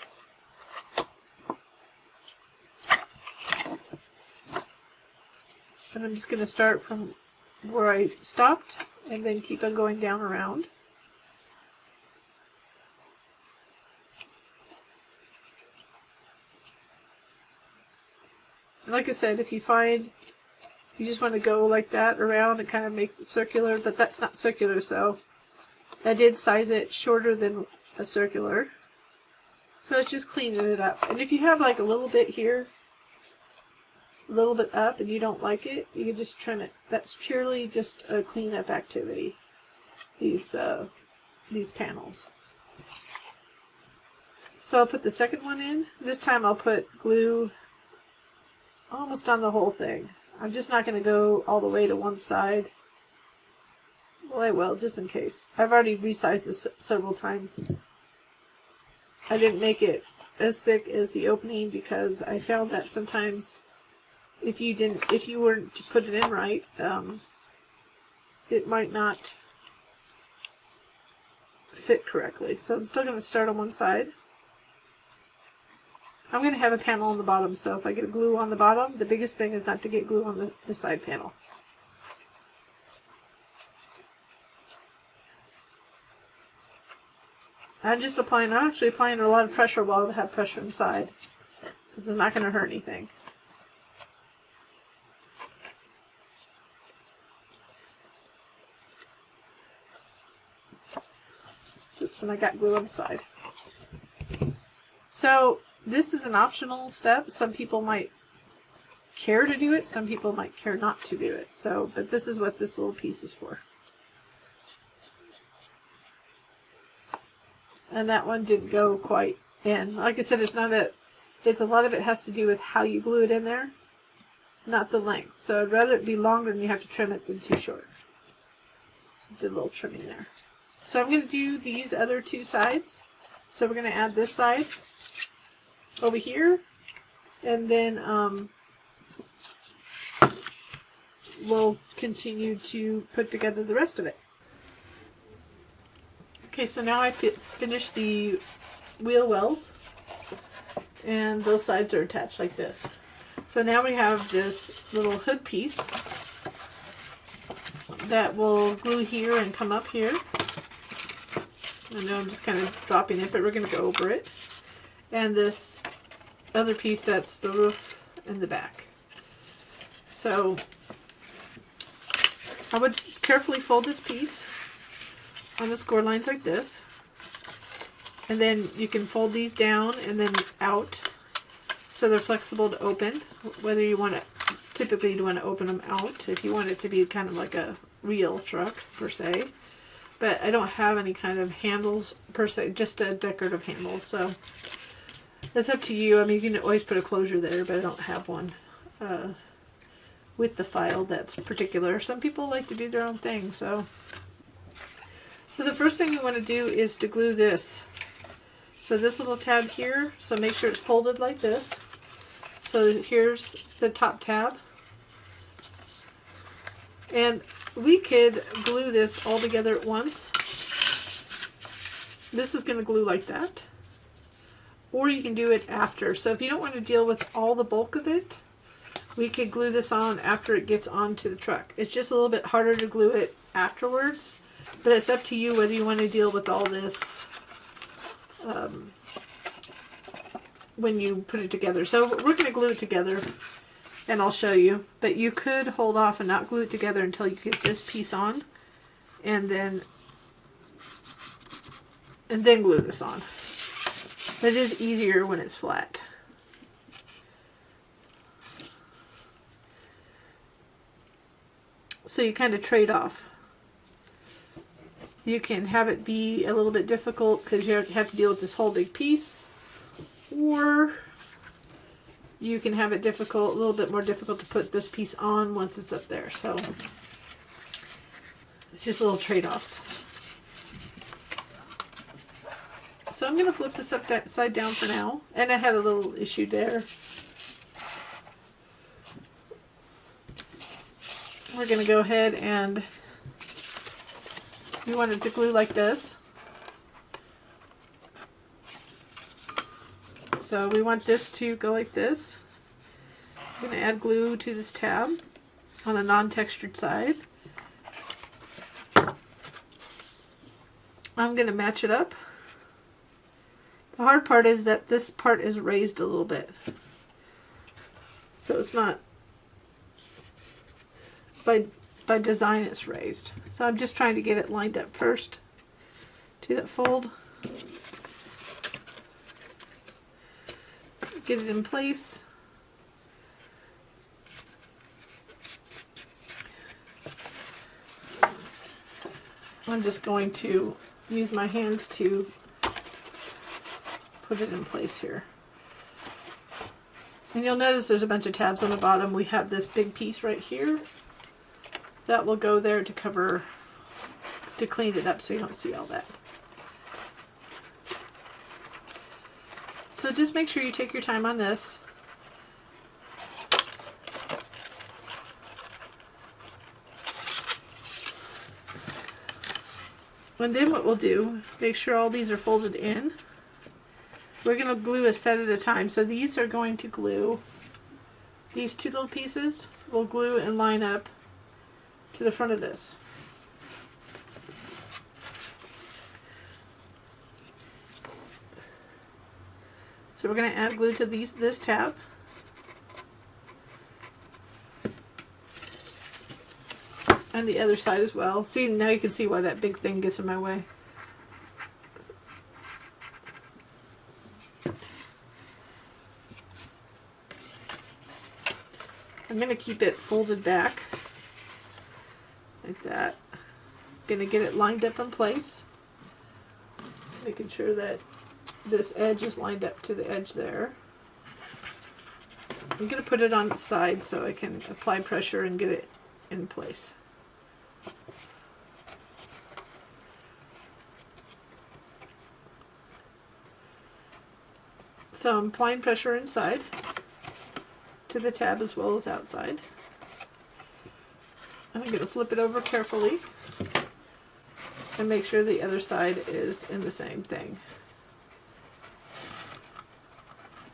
I'm just going to start from where I stopped and then keep on going down around. And like I said, if you find you just want to go like that around, it kind of makes it circular, but that's not circular, so I did size it shorter than a circular. So it's just cleaning it up. And if you have like a little bit here, a little bit up, and you don't like it, you can just trim it. That's purely just a cleanup activity, these panels. So I'll put the second one in. This time I'll put glue almost on the whole thing. I'm just not going to go all the way to one side. Well, I will, just in case. I've already resized this several times. I didn't make it as thick as the opening because I found that sometimes if you weren't to put it in right, it might not fit correctly. So I'm still going to start on one side. I'm going to have a panel on the bottom, so if I get glue on the bottom, the biggest thing is not to get glue on the side panel. I'm actually applying a lot of pressure while I have pressure inside, because it's not going to hurt anything. Oops, and I got glue on the side. So this is an optional step. Some people might care to do it. Some people might care not to do it. So, but this is what this little piece is for. And that one didn't go quite in. Like I said, it's a lot of it has to do with how you glue it in there, not the length. So I'd rather it be longer and you have to trim it than too short. So did a little trimming there. So I'm going to do these other two sides. So we're going to add this side over here, and then we'll continue to put together the rest of it. Okay, so now I finished the wheel wells, and those sides are attached like this. So now we have this little hood piece that will glue here and come up here. I know I'm just kind of dropping it, but we're going to go over it. And this other piece, that's the roof and the back. So I would carefully fold this piece on the score lines like this. And then you can fold these down and then out so they're flexible to open. Whether you want to, typically you want to open them out if you want it to be kind of like a real truck per se. But I don't have any kind of handles per se, just a decorative handle. So it's up to you. I mean, you can always put a closure there, but I don't have one with the file that's particular. Some people like to do their own thing. So the first thing you want to do is to glue this. So this little tab here, so make sure it's folded like this. So here's the top tab. And we could glue this all together at once. This is going to glue like that. Or you can do it after. So if you don't want to deal with all the bulk of it, we could glue this on after it gets onto the truck. It's just a little bit harder to glue it afterwards, but it's up to you whether you want to deal with all this when you put it together. So we're going to glue it together, and I'll show you. But you could hold off and not glue it together until you get this piece on, and then glue this on. It is easier when it's flat. So you kind of trade off. You can have it be a little bit difficult because you have to deal with this whole big piece, or you can have it difficult, a little bit more difficult to put this piece on once it's up there. So it's just little trade-offs. So I'm going to flip this upside down for now, and I had a little issue there. We're going to go ahead and we want it to glue like this. So we want this to go like this. I'm going to add glue to this tab on a non-textured side. I'm going to match it up. The hard part is that this part is raised a little bit. So it's not, by design it's raised. So I'm just trying to get it lined up first to that fold. Get it in place. I'm just going to use my hands to put it in place here. And you'll notice there's a bunch of tabs on the bottom. We have this big piece right here that will go there to cover, to clean it up so you don't see all that. So just make sure you take your time on this. And then what we'll do, make sure all these are folded in. We're going to glue a set at a time. So these are going to glue, these two little pieces will glue and line up to the front of this. So we're going to add glue to this tab. And the other side as well. See, now you can see why that big thing gets in my way. I'm going to keep it folded back like that. Going to get it lined up in place, making sure that this edge is lined up to the edge there. I'm going to put it on its side so I can apply pressure and get it in place. So I'm applying pressure inside to the tab as well as outside. And I'm going to flip it over carefully and make sure the other side is in the same thing.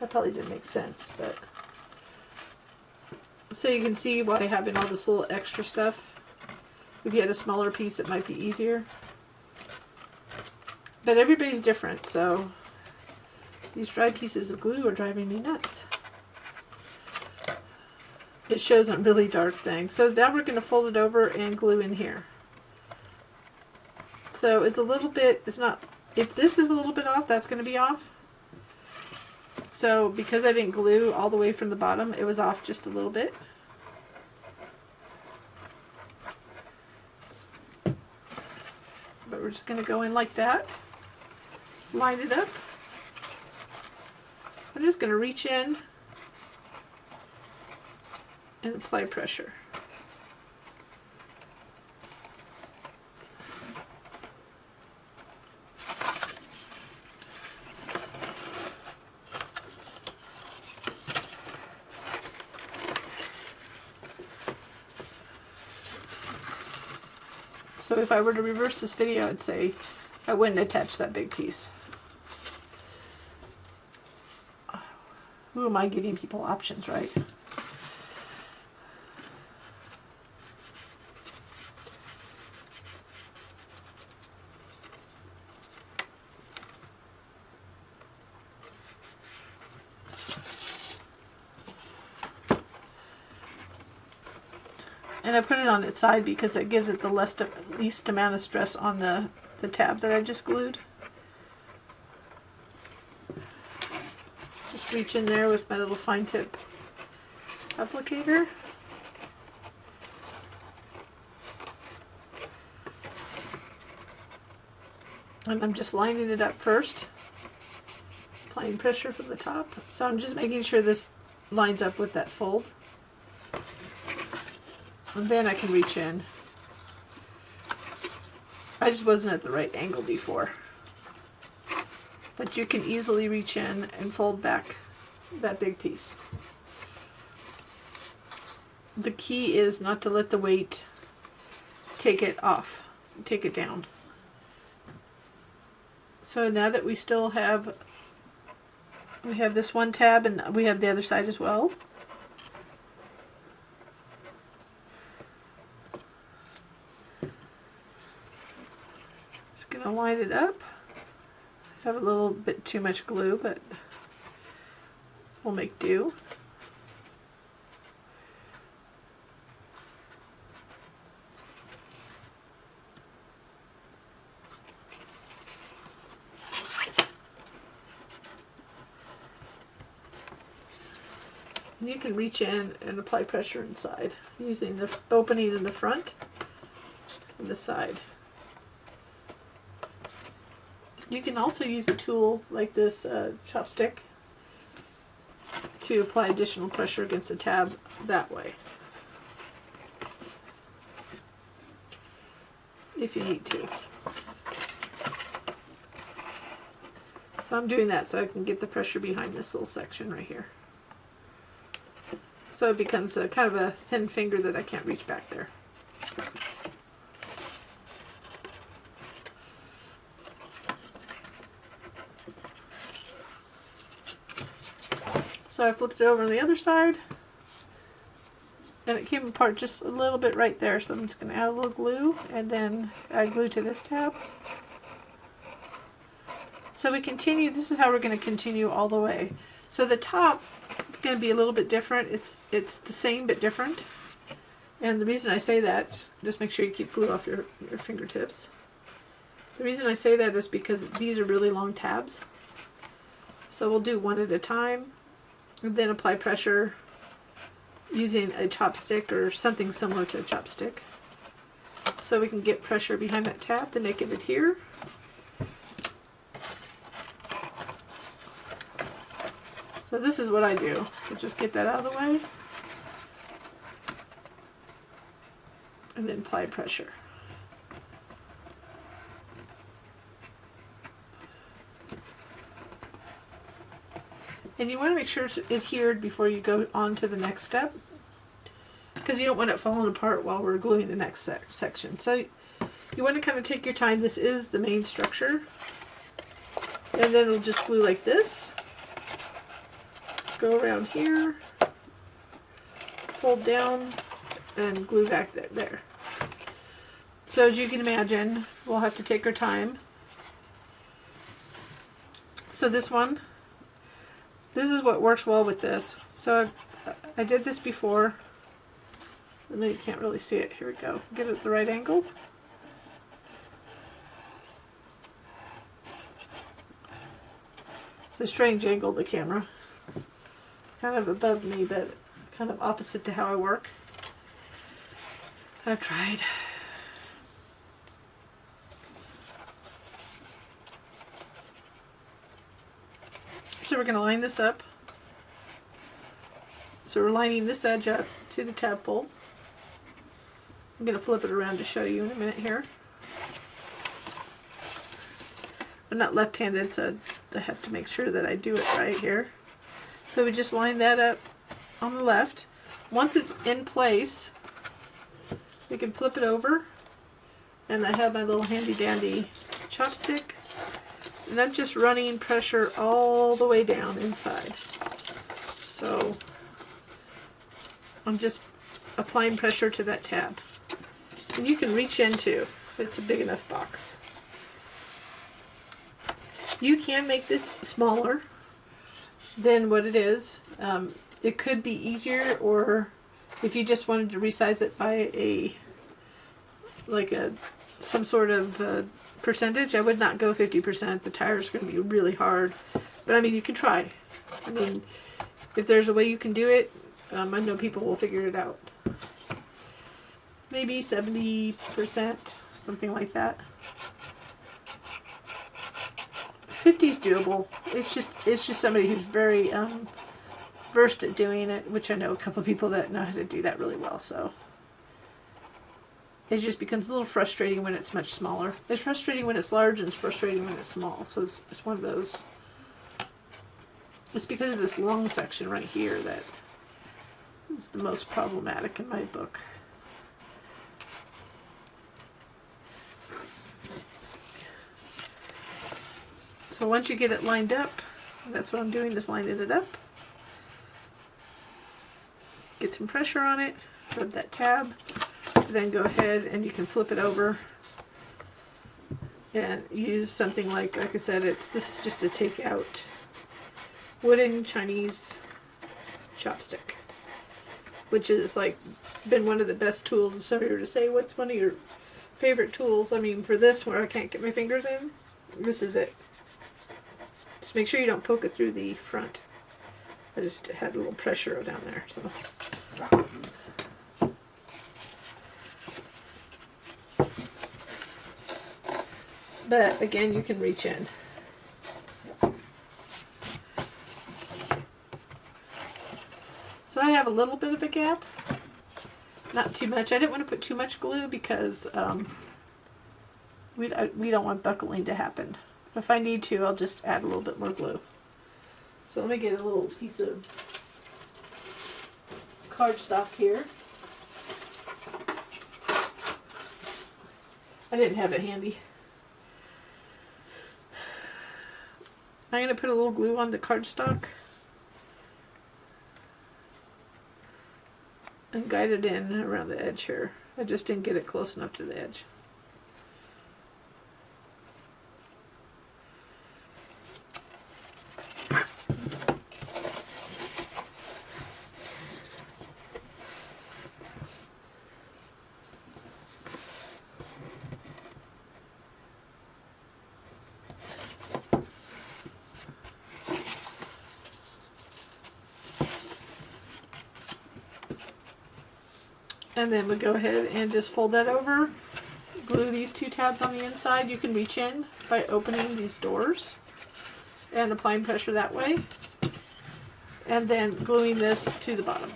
That probably didn't make sense, but so you can see why having all this little extra stuff. If you had a smaller piece, it might be easier. But everybody's different, so these dry pieces of glue are driving me nuts. It shows on really dark things. So now we're going to fold it over and glue in here. So it's a little bit, it's not, if this is a little bit off, that's going to be off. So because I didn't glue all the way from the bottom, it was off just a little bit. But we're just going to go in like that. Line it up. I'm just going to reach in and apply pressure. So if I were to reverse this video, I'd say I wouldn't attach that big piece. Who am I giving people options, right? And I put it on its side because it gives it the least amount of stress on the tab that I just glued. Just reach in there with my little fine tip applicator. And I'm just lining it up first, applying pressure from the top. So I'm just making sure this lines up with that fold. And then I can reach in. I just wasn't at the right angle before. But you can easily reach in and fold back that big piece. The key is not to let the weight take it off, take it down. So now that we still have, we have this one tab and we have the other side as well. Just gonna line it up. I have a little bit too much glue, but we'll make do. And you can reach in and apply pressure inside using the opening in the front and the side. You can also use a tool like this chopstick to apply additional pressure against the tab that way, if you need to. So I'm doing that so I can get the pressure behind this little section right here. So it becomes a kind of a thin finger that I can't reach back there. So I flipped it over on the other side, and it came apart just a little bit right there. So I'm just going to add a little glue, and then add glue to this tab. So we continue, this is how we're going to continue all the way. So the top is going to be a little bit different. It's the same but different. And the reason I say that, just make sure you keep glue off your fingertips. The reason I say that is because these are really long tabs. So we'll do one at a time, and then apply pressure using a chopstick or something similar to a chopstick. So we can get pressure behind that tab to make it adhere. So this is what I do. So just get that out of the way. And then apply pressure. And you want to make sure it's adhered before you go on to the next step, because you don't want it falling apart while we're gluing the next section. So you want to kind of take your time. This is the main structure. And then we'll just glue like this. Go around here, fold down, and glue back there. So as you can imagine, we'll have to take our time. So this is what works well with this. So I did this before. I know you can't really see it. Here we go. Get it at the right angle. It's a strange angle, the camera. It's kind of above me, but kind of opposite to how I work. I've tried. So we're going to line this up. So we're lining this edge up to the tab fold. I'm going to flip it around to show you in a minute here. I'm not left-handed, so I have to make sure that I do it right here. So we just line that up on the left. Once it's in place, we can flip it over. And I have my little handy-dandy chopstick. And I'm just running pressure all the way down inside. So I'm just applying pressure to that tab. And you can reach into if it's a big enough box. You can make this smaller than what it is. It could be easier, or if you just wanted to resize it by some sort of percentage, I would not go 50%. The tire is going to be really hard. But I mean, you can try. I mean, if there's a way you can do it, I know people will figure it out. Maybe 70%, something like that. 50 is doable. It's just somebody who's very versed at doing it, which I know a couple of people that know how to do that really well. So it just becomes a little frustrating when it's much smaller. It's frustrating when it's large, and it's frustrating when it's small. So it's one of those. It's because of this long section right here that is the most problematic in my book. So once you get it lined up, that's what I'm doing, is lining it up. Get some pressure on it, rub that tab, then go ahead and you can flip it over and use something like I said, this is just a take-out wooden Chinese chopstick, which is like been one of the best tools. If somebody were to say, what's one of your favorite tools? I mean, for this where I can't get my fingers in, this is it. Just make sure you don't poke it through the front. I just had a little pressure down there. So. But again, you can reach in. So I have a little bit of a gap. Not too much. I didn't want to put too much glue because we don't want buckling to happen. If I need to, I'll just add a little bit more glue. So let me get a little piece of cardstock here. I didn't have it handy. I'm going to put a little glue on the cardstock and guide it in around the edge here. I just didn't get it close enough to the edge. And then we go ahead and just fold that over, glue these 2 tabs on the inside. You can reach in by opening these doors and applying pressure that way, and then gluing this to the bottom.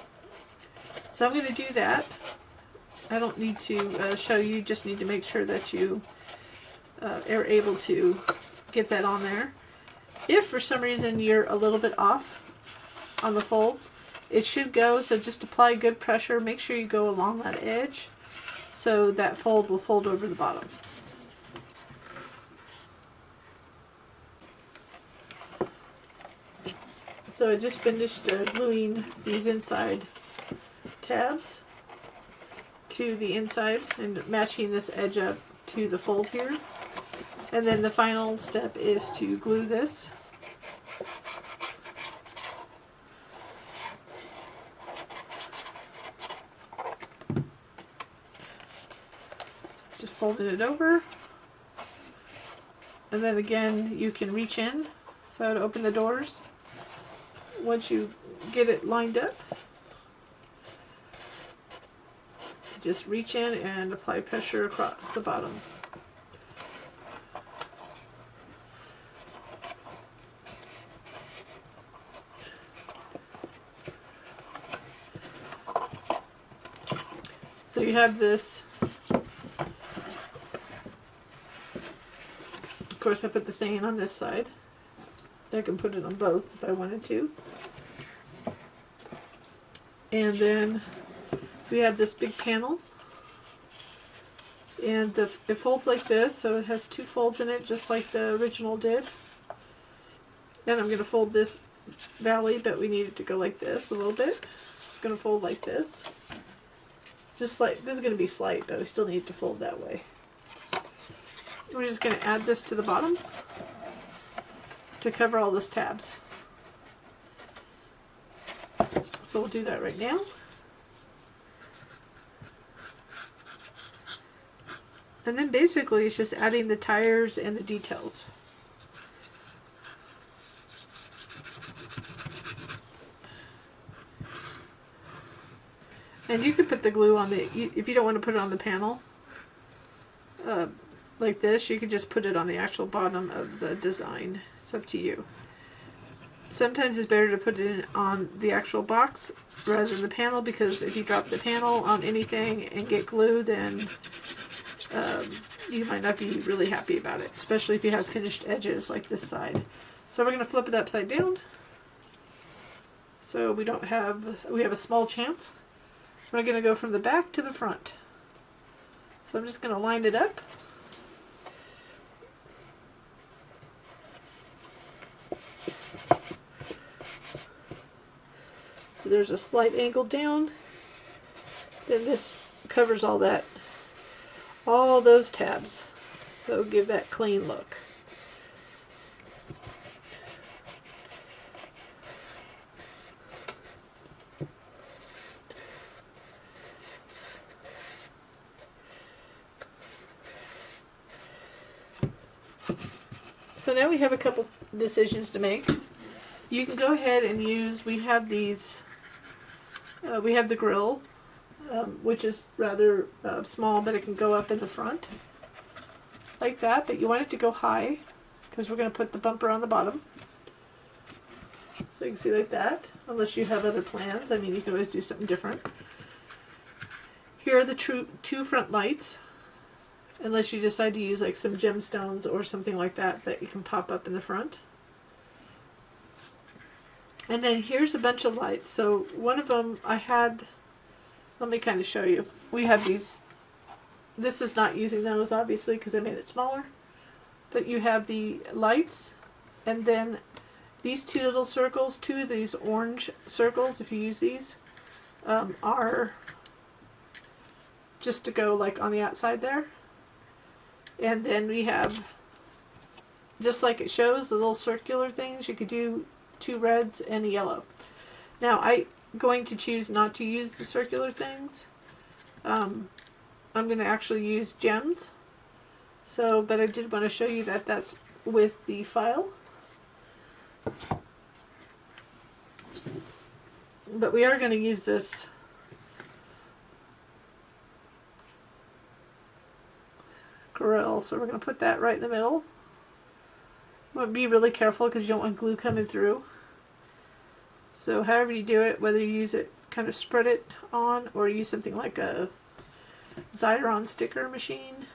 So I'm going to do that. I don't need to show you, just need to make sure that you are able to get that on there. If for some reason you're a little bit off on the folds, it should go, so just apply good pressure. Make sure you go along that edge so that fold will fold over the bottom. So I just finished gluing these inside tabs to the inside and matching this edge up to the fold here. And then the final step is to glue this. Just folding it over. And then again, you can reach in, so to open the doors. Once you get it lined up, just reach in and apply pressure across the bottom. So you have this. Of course, I put the same on this side. I can put it on both if I wanted to. And then we have this big panel. And it folds like this, so it has 2 folds in it, just like the original did. Then I'm going to fold this valley, but we need it to go like this a little bit. So it's going to fold like this. Just like, this is going to be slight, but we still need it to fold that way. We're just going to add this to the bottom to cover all those tabs. So we'll do that right now. And then basically it's just adding the tires and the details. And you could put the glue on the, if you don't want to put it on the panel, like this, you could just put it on the actual bottom of the design. It's up to you. Sometimes it's better to put it in on the actual box rather than the panel, because if you drop the panel on anything and get glue, then you might not be really happy about it, especially if you have finished edges like this side. So we're going to flip it upside down. So we have a small chance. We're going to go from the back to the front. So I'm just going to line it up. There's a slight angle down. Then this covers all that, all those tabs. So give that clean look. So now we have a couple decisions to make. You can go ahead and use, we have these, we have the grill, which is rather small, but it can go up in the front like that, but you want it to go high because we're going to put the bumper on the bottom. So you can see like that, unless you have other plans. I mean, you can always do something different. Here are the two front lights, unless you decide to use like some gemstones or something like that that you can pop up in the front. And then here's a bunch of lights. So one of them I had, let me kind of show you. We have these, this is not using those obviously because I made it smaller, but you have the lights, and then these 2 little circles, 2 of these orange circles, if you use these, are just to go like on the outside there. And then we have, just like it shows, the little circular things. You could do 2 reds and a yellow. Now I'm going to choose not to use the circular things. I'm going to actually use gems. So, but I did want to show you that that's with the file. But we are going to use this middle. So we're going to put that right in the middle. But be really careful because you don't want glue coming through. So however you do it, whether you use it, kind of spread it on, or use something like a Xyron sticker machine.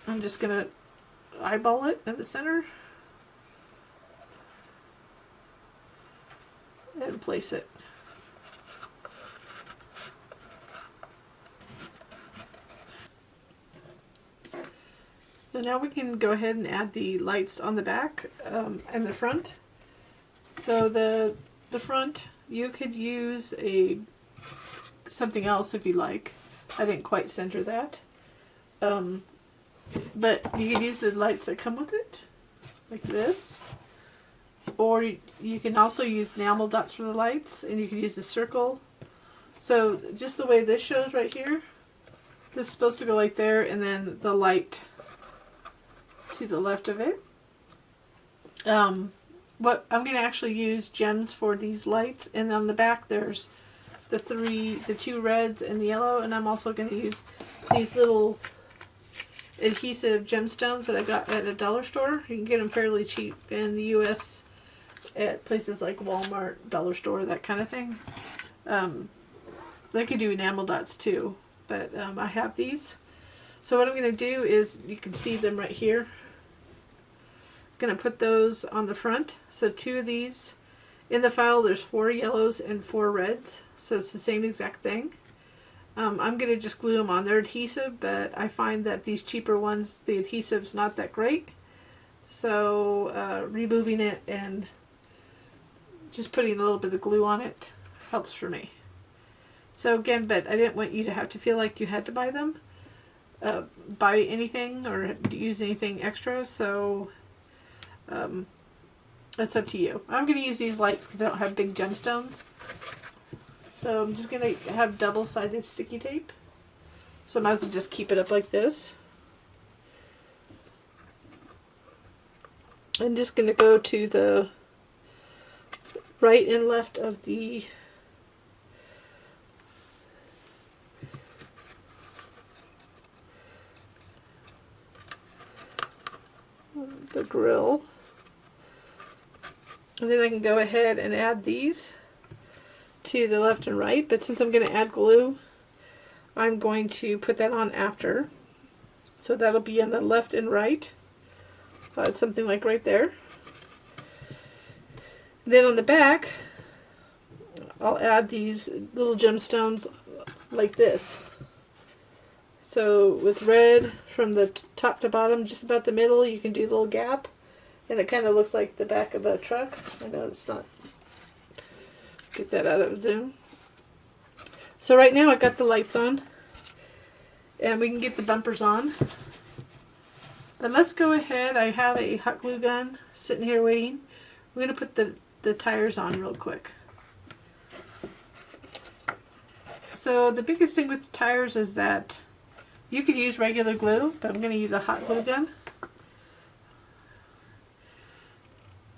I'm just going to eyeball it in the center and place it. So now we can go ahead and add the lights on the back and the front. So the front, you could use something else if you like. I didn't quite center that. But you can use the lights that come with it, like this. Or you can also use enamel dots for the lights, and you can use the circle. So just the way this shows right here, this is supposed to go like there, and then the light to the left of it. What I'm going to actually use gems for these lights, and on the back there's the two reds and the yellow, and I'm also going to use these little adhesive gemstones that I got at a dollar store. You can get them fairly cheap in the US at places like Walmart, dollar store, that kind of thing. They could do enamel dots too, but I have these. So what I'm going to do is, you can see them right here. I'm going to put those on the front. So 2 of these. In the file there's 4 yellows and 4 reds, so it's the same exact thing. I'm going to just glue them on. They're adhesive, but I find that these cheaper ones, the adhesive's not that great. So removing it and just putting a little bit of glue on it helps for me. So again, but I didn't want you to have to feel like you had to buy them, buy anything or use anything extra, so that's up to you. I'm going to use these lights because I don't have big gemstones. So I'm just going to have double-sided sticky tape. So I might as well just keep it up like this. I'm just going to go to the right and left of the grill. And then I can go ahead and add these to the left and right, but since I'm going to add glue, I'm going to put that on after. So that'll be on the left and right. It's something like right there. Then on the back, I'll add these little gemstones like this. So with red from the top to bottom, just about the middle, you can do a little gap. And it kind of looks like the back of a truck. I know it's not. Get that out of zoom. So right now I got the lights on. And we can get the bumpers on. But let's go ahead. I have a hot glue gun sitting here waiting. We're going to put the tires on real quick. So the biggest thing with the tires is that you could use regular glue, but I'm going to use a hot glue gun.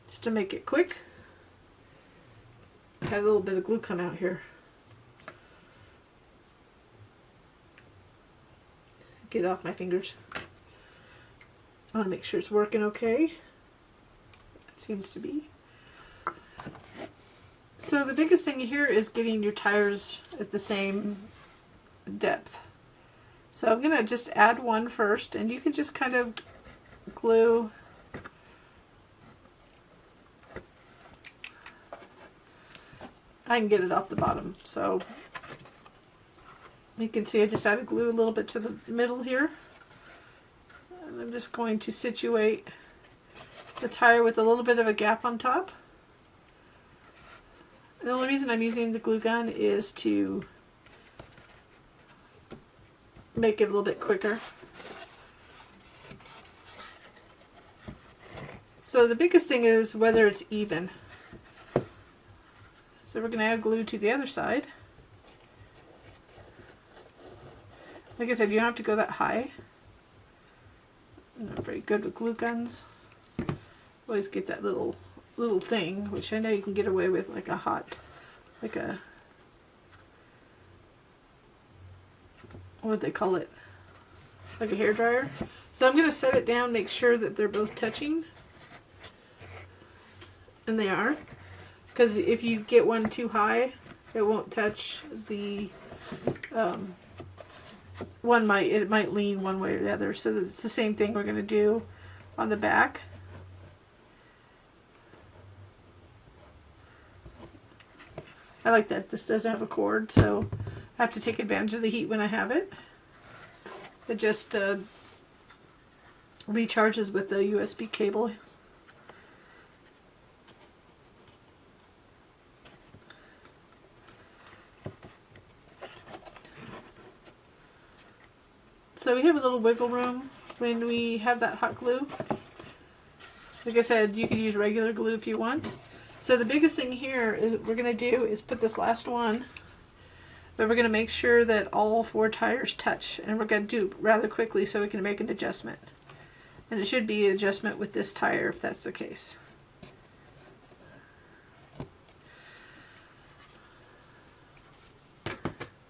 Just to make it quick. Had a little bit of glue come out here. Get it off my fingers. I want to make sure it's working okay. It seems to be. So the biggest thing here is getting your tires at the same depth. So I'm going to just add one first, and you can just kind of glue I can get it off the bottom. So you can see I just added glue a little bit to the middle here. And I'm just going to situate the tire with a little bit of a gap on top. And the only reason I'm using the glue gun is to make it a little bit quicker. So the biggest thing is whether it's even. So we're going to add glue to the other side. Like I said, you don't have to go that high. I'm not very good with glue guns. Always get that little thing, which I know you can get away with, like a hot, like a, what do they call it? like a hairdryer. So I'm going to set it down, make sure that they're both touching. And they are. Because if you get one too high, it won't touch the, it might lean one way or the other. So it's the same thing we're going to do on the back. I like that this doesn't have a cord, so I have to take advantage of the heat when I have it. It just recharges with the USB cable. So we have a little wiggle room when we have that hot glue. Like I said, you can use regular glue if you want. So the biggest thing here is what we're going to do is put this last one, but we're going to make sure that all 4 tires touch, and we're going to do it rather quickly so we can make an adjustment. And it should be an adjustment with this tire if that's the case.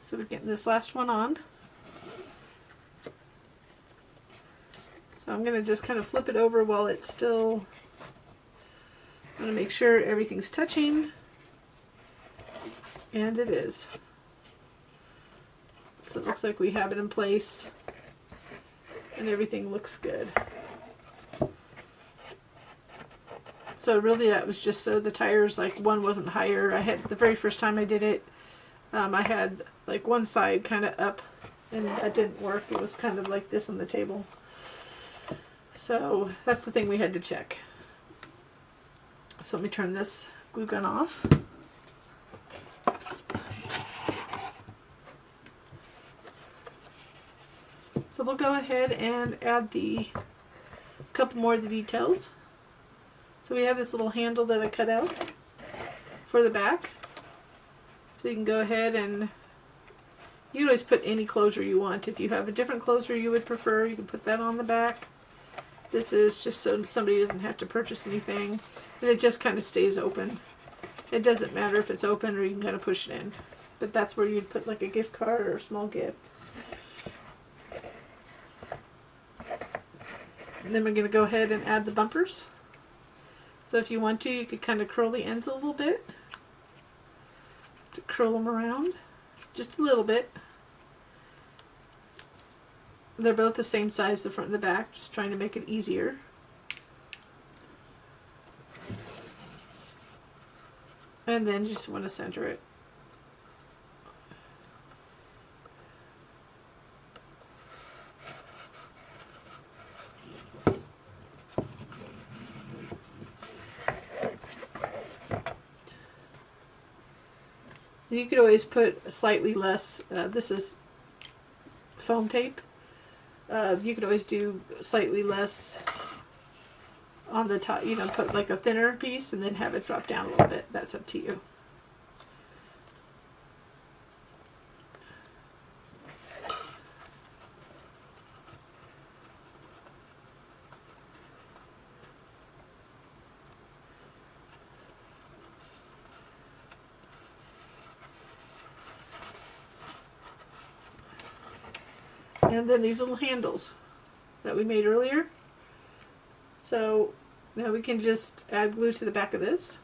So we're getting this last one on. So I'm going to just kind of flip it over while it's still, I'm going to make sure everything's touching, and it is. So it looks like we have it in place, and everything looks good. So really that was just so the tires, like one wasn't higher. I had, the very first time I did it, I had like one side kind of up, and that didn't work. It was kind of like this on the table. So that's the thing we had to check. So let me turn this glue gun off. So we'll go ahead and add the couple more of the details. So we have this little handle that I cut out for the back. So you can go ahead and you can always put any closure you want. If you have a different closure you would prefer, you can put that on the back. This is just so somebody doesn't have to purchase anything, and it just kind of stays open. It doesn't matter if it's open or you can kind of push it in, but that's where you'd put like a gift card or a small gift. And then we're going to go ahead and add the bumpers. So if you want to, you could kind of curl the ends a little bit to curl them around just a little bit. They're both the same size, the front and the back, just trying to make it easier. And then you just want to center it. You could always put slightly less, this is foam tape. You could always do slightly less on the top, you know, put like a thinner piece and then have it drop down a little bit. That's up to you. And then these little handles that we made earlier. So now we can just add glue to the back of this.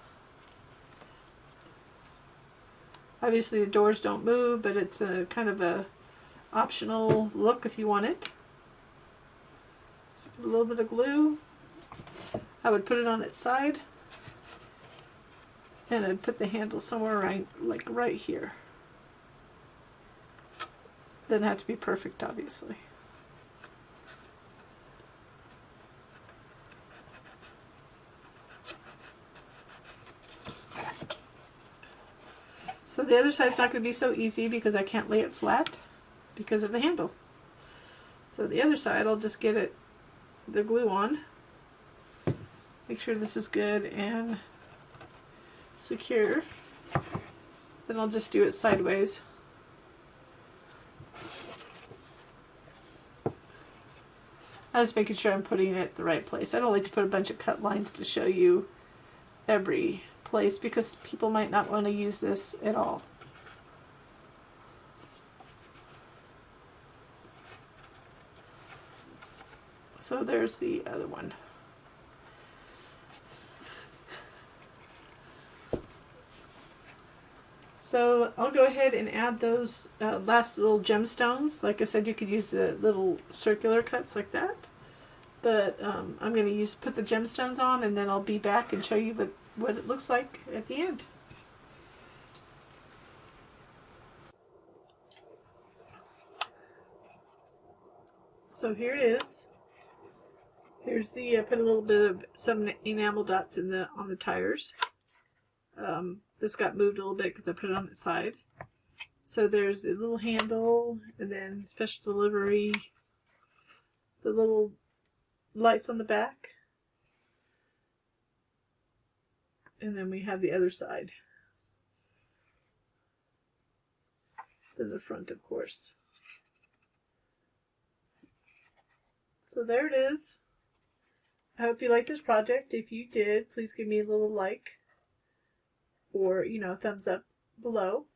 Obviously the doors don't move, but it's a kind of a optional look if you want it. Just put a little bit of glue. I would put it on its side, and I'd put the handle somewhere right, like right here. Doesn't have to be perfect, obviously. So the other side's not going to be so easy because I can't lay it flat because of the handle. So the other side, I'll just get it, the glue on. Make sure this is good and secure. Then I'll just do it sideways. I was making sure I'm putting it the right place. I don't like to put a bunch of cut lines to show you every place because people might not want to use this at all. So there's the other one. So I'll go ahead and add those last little gemstones. Like I said, you could use the little circular cuts like that. But I'm going to put the gemstones on, and then I'll be back and show you what it looks like at the end. So here it is. Here's the put a little bit of some enamel dots on the tires. This got moved a little bit because I put it on its side. So there's the little handle, and then special delivery, the little lights on the back, and then we have the other side. Then the front, of course. So there it is. I hope you liked this project. If you did, please give me a little like, or thumbs up below.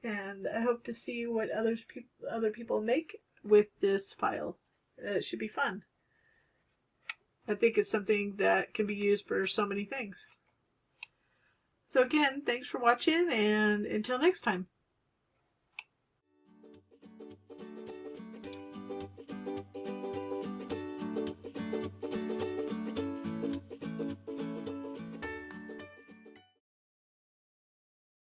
And I hope to see what other people make with this file. It should be fun. I think it's something that can be used for so many things. So again, thanks for watching, and until next time.